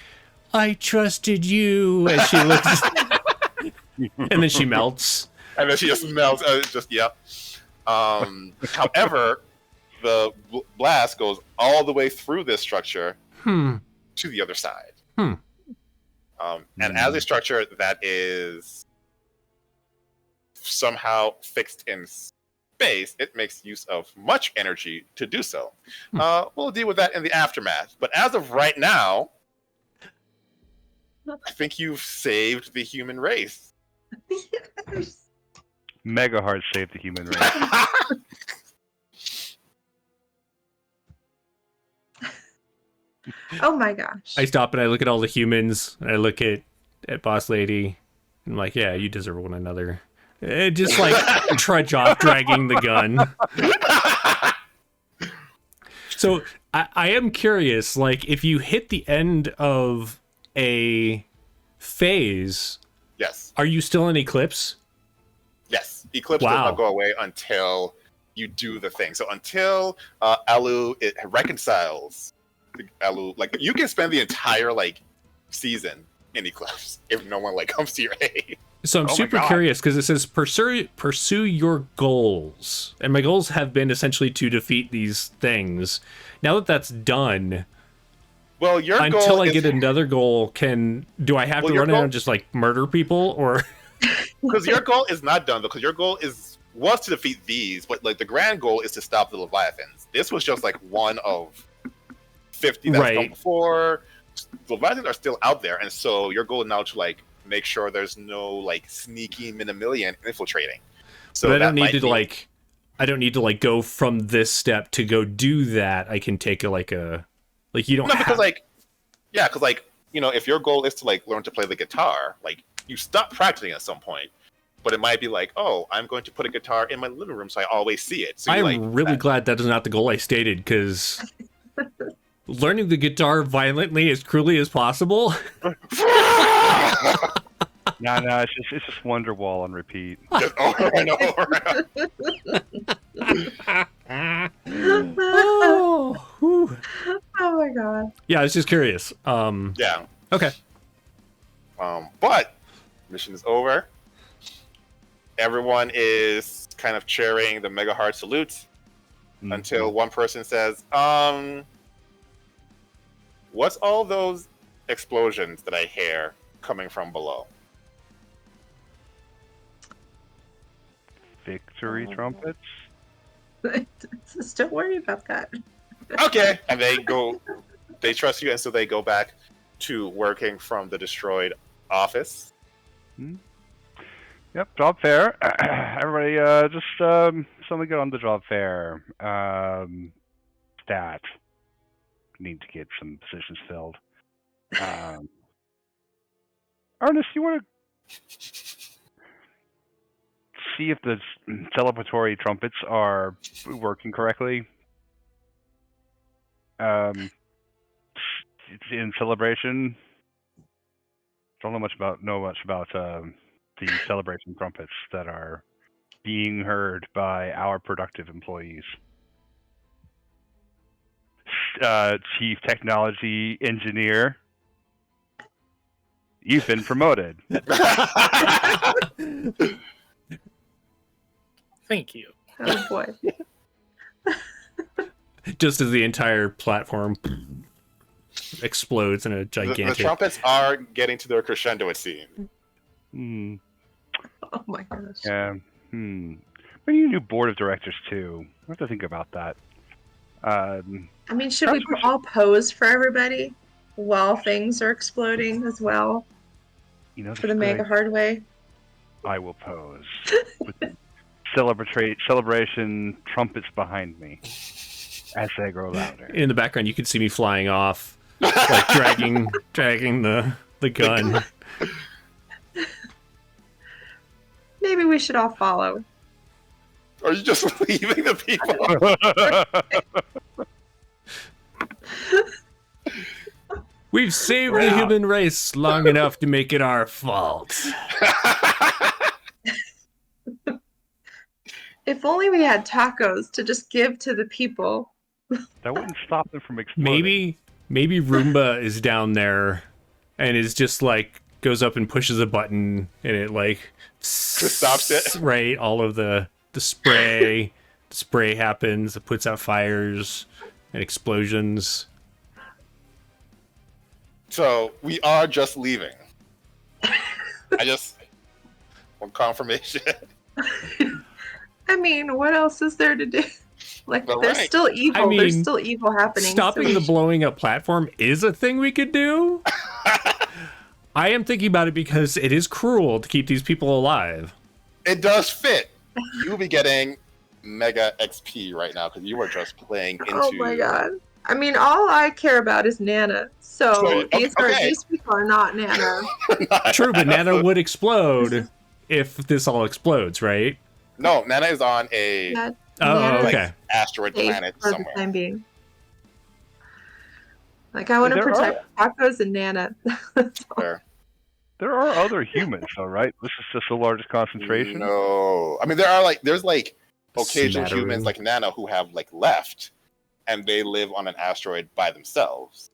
I trusted you, as she looks, and then she melts. And then she just melts. However, the blast goes all the way through this structure to the other side. And as a structure that is somehow fixed in space, it makes use of much energy to do so. We'll deal with that in the aftermath. But as of right now, I think you've saved the human race. Yes. Mega hard save the human race. Oh my gosh. I stop and I look at all the humans, and I look at Boss Lady, and I'm like, yeah, you deserve one another. Just like trudge off, dragging the gun. So I am curious, like, if you hit the end of a phase, Yes. are you still in Eclipse? Yes. Eclipse Wow. does not go away until you do the thing. So until Alu it reconciles, Alu, like you can spend the entire like season in Eclipse if no one like comes to your aid. So I'm Oh my super God. curious because it says pursue your goals, and my goals have been essentially to defeat these things. Now that that's done, Well, your until goal I is, get another goal, do I have Well, to your run around goal- and just like murder people, or because your goal is not done though, because your goal was to defeat these, but like the grand goal is to stop the Leviathans. This was just like one of 50 that's Right. come before. The Leviathans are still out there, and so your goal is now to like make sure there's no like sneaky minimillion infiltrating. So but I that don't need might to be- like, I don't need to like go from this step to go do that. I can take like you don't No, have because like, yeah, because like, you know, if your goal is to like learn to play the guitar, like you stop practicing at some point, but it might be like, oh, I'm going to put a guitar in my living room so I always see it. So I'm you, like, really glad that is not the goal I stated, because learning the guitar violently as cruelly as possible. No, it's just Wonderwall on repeat. just over and over. Oh, whew. Oh my god. Yeah, I was just curious. Yeah. Okay. But mission is over. Everyone is kind of cheering the mega hard salute until one person says, what's all those explosions that I hear coming from below? Victory trumpets. Just don't worry about that. Okay. And they trust you, and so they go back to working from the destroyed office. Yep, job fair. Everybody, just something good on the job fair. Stat. Need to get some positions filled. Ernest, you want to see if the celebratory trumpets are working correctly? In celebration. Don't know much about the celebration trumpets that are being heard by our productive employees. Chief Technology Engineer, you've been promoted. Thank you. Oh boy. Just as the entire platform explodes in a The gigantic. trumpets are getting to their crescendo, it seems. Hmm. Oh my gosh. Yeah. We need a new board of directors too. I have to think about that. I mean, should we all pose for everybody while things are exploding as well You know, for the mega hard way? I will pose with celebration trumpets behind me as they grow louder. In the background, you can see me flying off, like dragging the gun. Maybe we should all follow. Are you just leaving the people? We've saved the human race long enough to make it our fault. If only we had tacos to just give to the people. That wouldn't stop them from exploding. Maybe Roomba is down there and is just like goes up and pushes a button and it like stops it. Right, all of the spray. The spray happens, it puts out fires and explosions. So we are just leaving. I just want confirmation. I mean, what else is there to do? Like, All there's right. still evil. I mean, there's still evil happening. Stopping so the we blowing up platform is a thing we could do. I am thinking about it because it is cruel to keep these people alive. It does fit. You'll be getting mega XP right now because you were just playing into. Oh my god. I mean, all I care about is Nana. So So, these people are not Nana. True, but Nana would explode if this all explodes, right? No, Nana is on a That Oh, Nana's okay. asteroid safe planet for the somewhere. time being. Like, I want to There protect tacos and Nana. There. There are other humans, though, right? This is just the largest concentration. No, I mean there's like occasional Smattering. humans like Nana who have like left, and they live on an asteroid by themselves.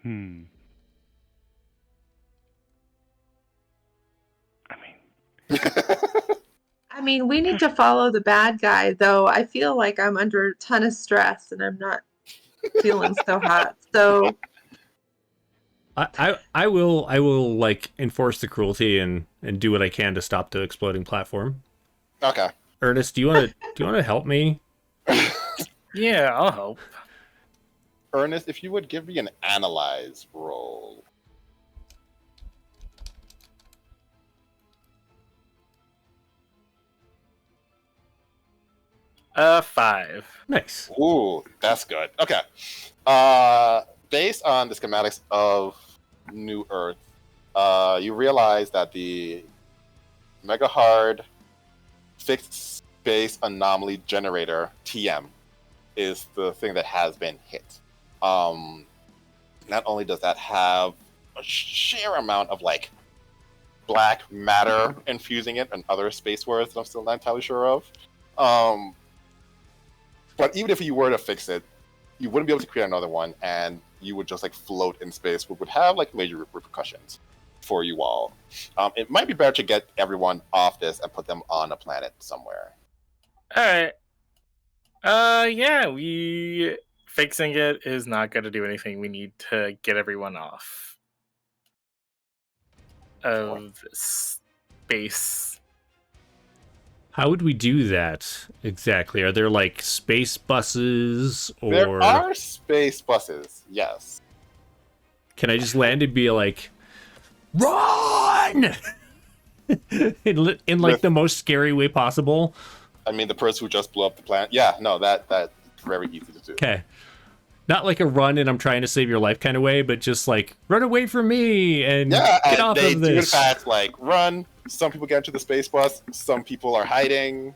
Hmm. I mean, I mean, we need to follow the bad guy, though. I feel like I'm under a ton of stress and I'm not feeling so hot. So I will like enforce the cruelty and do what I can to stop the exploding platform. Okay. Ernest, do you want to help me? Yeah, I'll help. Ernest, if you would give me an analyze roll. 5. Nice. Ooh, that's good. Okay. Based on the schematics of New Earth, you realize that the Mega Hard fixed space anomaly generator (TM) is the thing that has been hit. Not only does that have a sheer amount of like black matter infusing it and other space words that I'm still not entirely sure of. But even if you were to fix it, you wouldn't be able to create another one, and you would just like float in space, which would have like major repercussions for you all. It might be better to get everyone off this and put them on a planet somewhere. Alright. Yeah, we fixing it is not gonna do anything. We need to get everyone off of space. How would we do that exactly? Are there like space buses, or There are space buses, yes. can I just land and be like, run? in like the most scary way possible? I mean, the person who just blew up the planet. Yeah, no, that's very easy to do. Okay. Not like a run and I'm trying to save your life kind of way, but just like run away from me and Yeah, get and off they of do in this. fact like run. Some people get into the space bus. Some people are hiding.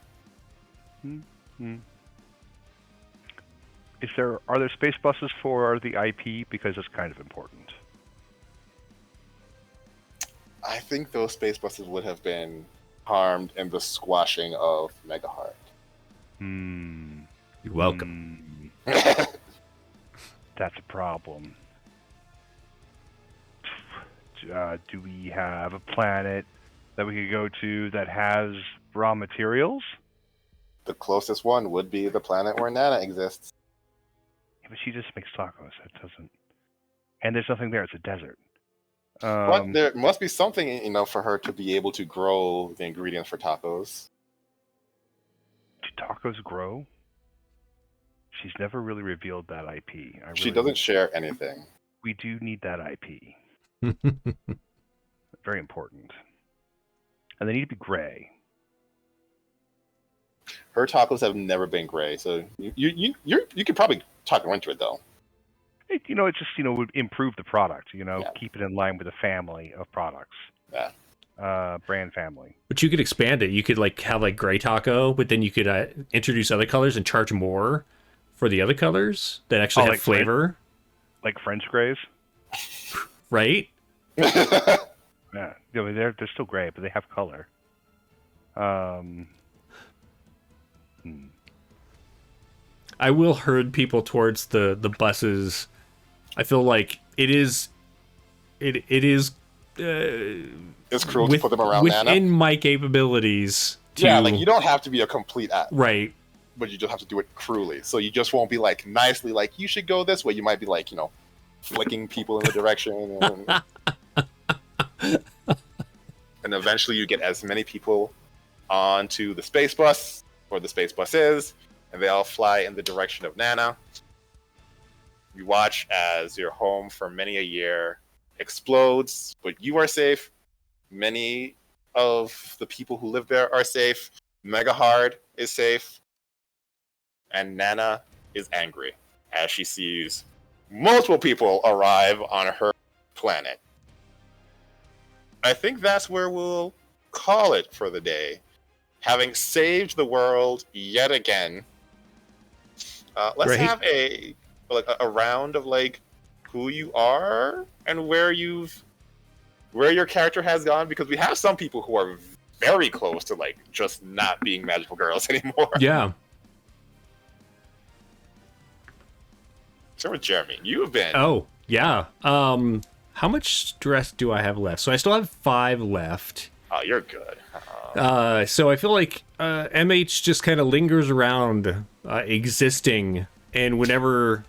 are there space buses for the IP? Because it's kind of important. I think those space buses would have been harmed in the squashing of Mega Heart. You're welcome. That's a problem. Do we have a planet that we could go to that has raw materials? The closest one would be the planet where Nana exists. Yeah, but she just makes tacos. That doesn't. And there's nothing there. It's a desert. But there must be something, for her to be able to grow the ingredients for tacos. Do tacos grow? She's never really revealed that IP. She doesn't share anything. We do need that IP. Very important. And they need to be gray. Her tacos have never been gray, so you could probably talk her into it though. It just would improve the product. Yeah. Keep it in line with a family of products. Yeah. Brand family. But you could expand it. You could like have like gray taco, but then you could introduce other colors and charge more for the other colors that actually have like flavor. Like French grays. Right? Yeah, they're still gray, but they have color. I will herd people towards the buses. I feel like it is. It's cruel to put them around Nana. within my capabilities. Yeah, like you don't have to be a complete ass, right, but you just have to do it cruelly. So you just won't be like nicely, like you should go this way. You might be like, flicking people in the direction, and eventually you get as many people onto the space bus, or the space bus is, and they all fly in the direction of Nana. You watch as your home for many a year explodes, but you are safe. Many of the people who live there are safe. Mega Hard is safe. And Nana is angry as she sees multiple people arrive on her planet. I think that's where we'll call it for the day. Having saved the world yet again, let's Great. have a round of like who you are and where your character has gone, because we have some people who are very close to like just not being magical girls anymore. Yeah. So with Jeremy, you have been. Oh, yeah. How much stress do I have left? So I still have 5 left. Oh, you're good. So I feel like MH just kind of lingers around, existing, and whenever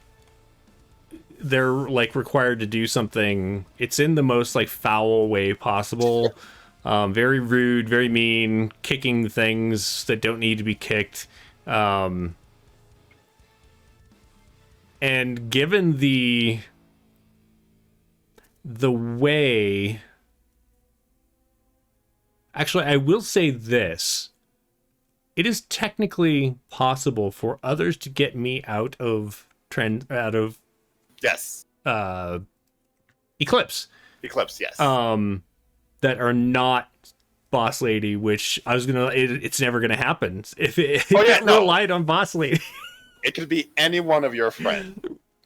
they're like required to do something, it's in the most like foul way possible. Very rude, very mean, kicking things that don't need to be kicked. And given the way, actually, I will say this. It is technically possible for others to get me out of Yes. Eclipse. Eclipse, yes. That are not Boss Lady, which I was it's never gonna happen if it relied on Boss Lady. It could be any one of your friends.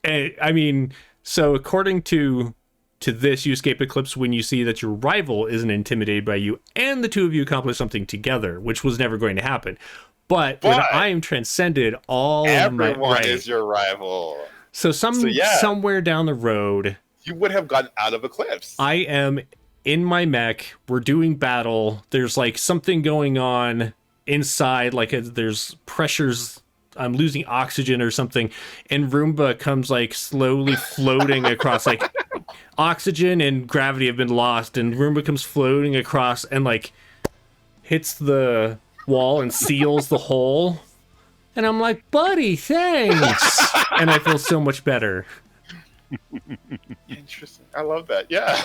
And, I mean, so according to this, you escape Eclipse when you see that your rival isn't intimidated by you, and the two of you accomplish something together, which was never going to happen. But when I am transcended, everyone is your rival. So somewhere down the road, you would have gotten out of Eclipse. I am in my mech. We're doing battle. There's like something going on inside, like there's pressures. I'm losing oxygen or something, and Roomba comes like slowly floating across. Like oxygen and gravity have been lost, and Roomba comes floating across and like hits the wall and seals the hole. And I'm like, buddy, thanks. And I feel so much better. Interesting. I love that. Yeah.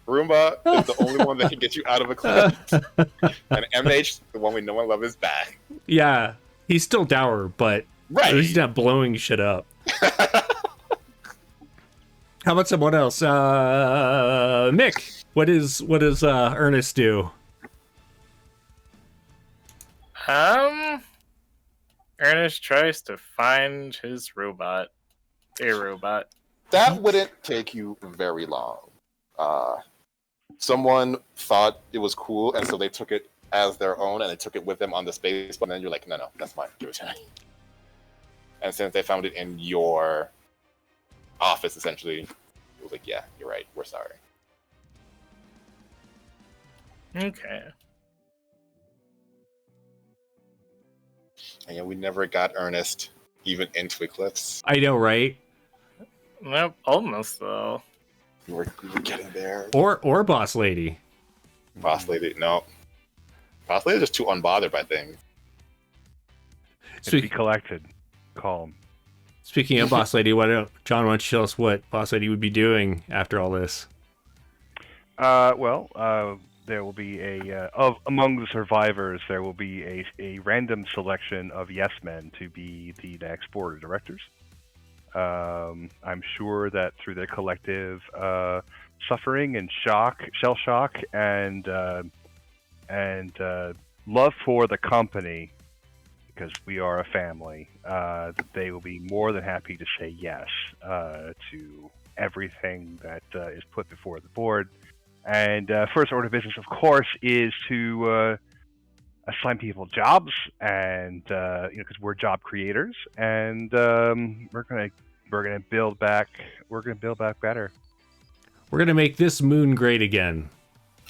Roomba is the only one that can get you out of Eclipse. And MH, the one we know and love, is back. Yeah. He's still dour, but he's not blowing shit up. How about someone else? Mick, what does Ernest do? Ernest tries to find his robot. A robot. That wouldn't take you very long. Someone thought it was cool, and so they took it as their own, and they took it with them on the space. But then you're like, no, that's mine. Give it to me. And since they found it in your office, essentially, it was like, yeah, you're right. We're sorry. Okay. And yeah, we never got Ernest even into Eclipse. I know, right? Nope, almost though. We were getting there. Or Boss Lady. Boss Lady, no. Boss Lady's just too unbothered by things. Be collected. Calm. Speaking of Boss Lady, why don't you tell us what Boss Lady would be doing after all this? There will be among the survivors, there will be a random selection of yes men to be the next board of directors. I'm sure that through their collective suffering and shell shock, and love for the company, because we are a family, that they will be more than happy to say yes to everything that is put before the board. And first order of business, of course, is to assign people jobs, and because we're job creators, and we're gonna build back better. We're gonna make this moon great again.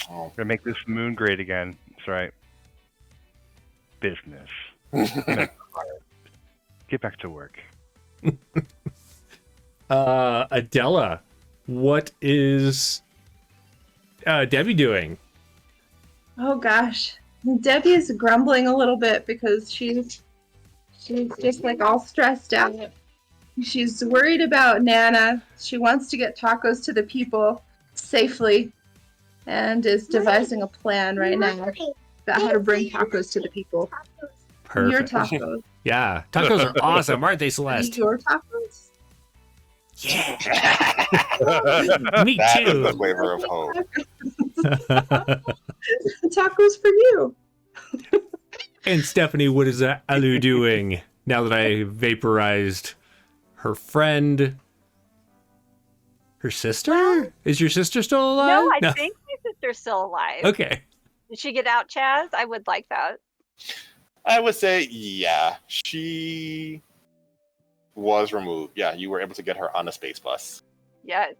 Oh. We're gonna make this moon great again. That's right. Business. Get back to work. Adela, what is Debbie doing? Oh gosh, Debbie is grumbling a little bit because she's just like all stressed out. She's worried about Nana. She wants to get tacos to the people safely, and is devising a plan right now about how to bring tacos to the people. Perfect. Your tacos. Yeah, tacos are awesome, aren't they, Celeste? Your tacos. Yeah. Me That is too. the flavor of hope. Tacos for you. And Stephanie, what is Alu doing now that I vaporized her friend? Her sister? Is your sister still alive? No, I think my sister's still alive. Okay. Did she get out, Chaz? I would like that. I would say, yeah, she was removed. Yeah, you were able to get her on a space bus. Yes,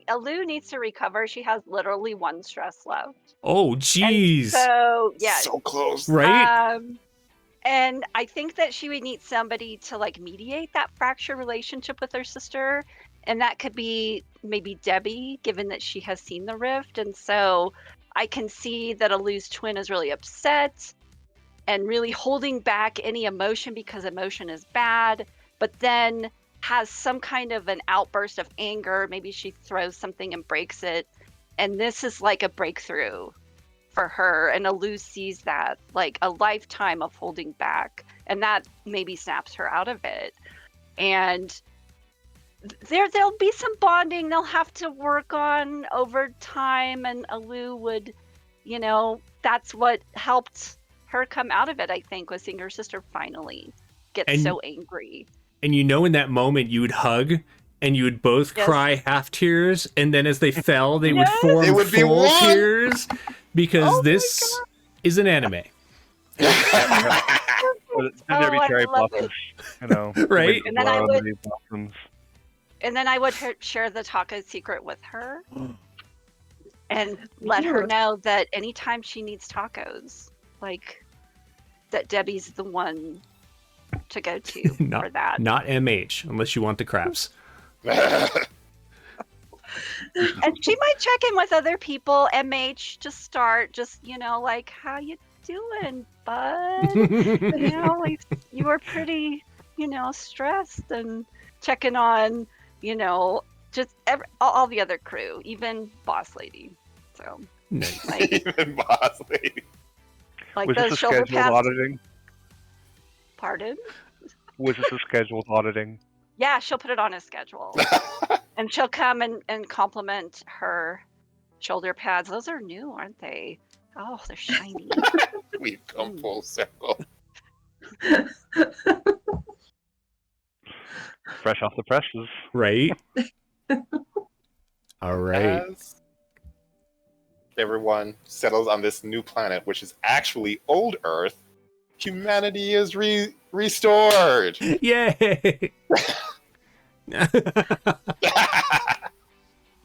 Alu needs to recover. She has literally 1 stress left. Oh, And jeez. so, yes. So close. Right? And I think that she would need somebody to like mediate that fracture relationship with her sister. And that could be maybe Debbie, given that she has seen the rift. And so I can see that Alu's twin is really upset and really holding back any emotion because emotion is bad, but then has some kind of an outburst of anger. Maybe she throws something and breaks it. And this is like a breakthrough for her. And Alu sees that like a lifetime of holding back. And that maybe snaps her out of it. And there'll be some bonding they'll have to work on over time. And Alu would, that's what helped her come out of it, I think, was seeing her sister finally get so angry. And in that moment you would hug and you would both cry half tears, and then as they fell they would form full tears, because this is an anime. There'd be cherry blossoms, right? And then I would share the taco secret with her and let her know that anytime she needs tacos, like, that Debbie's the one to go to for that. Not MH, unless you want the crabs. And she might check in with other people, MH, to start, just, like, how you doing, bud? Like, you were pretty, stressed, and checking on, just all the other crew, even Boss Lady. So, nice. Like, even Boss Lady. Like, was this a scheduled auditing? Pardon? Was this a scheduled auditing? Yeah, she'll put it on a schedule. And she'll come and compliment her shoulder pads. Those are new, aren't they? Oh, they're shiny. We've come full circle. Fresh off the presses. Right? All right. As everyone settles on this new planet, which is actually old Earth, humanity is restored. Yay!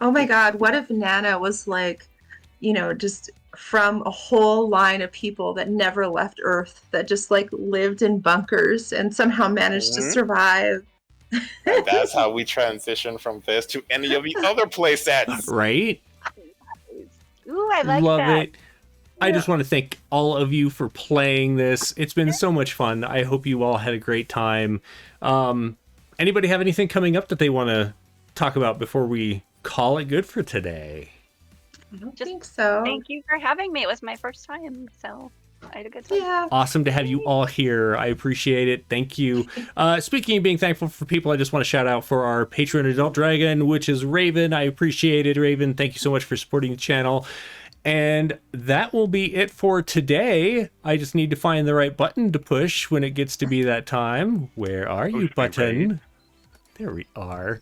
Oh my god, what if Nana was like, just from a whole line of people that never left Earth, that just like lived in bunkers and somehow managed to survive. And that's how we transition from this to any of the other play sets. Right? Ooh, I like Love that. it. I just want to thank all of you for playing this. It's been so much fun. I hope you all had a great time. Anybody have anything coming up that they want to talk about before we call it good for today? I don't think so. Thank you for having me. It was my first time, so I had a good time. Yeah. Awesome to have you all here. I appreciate it. Thank you. Speaking of being thankful for people, I just want to shout out for our patron adult dragon, which is Raven. I appreciate it, Raven. Thank you so much for supporting the channel. And that will be it for today. I just need to find the right button to push when it gets to be that time. Where are you, button? There we are.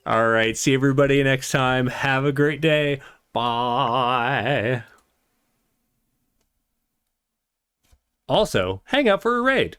All right. See everybody next time. Have a great day. Bye. Also, hang out for a raid.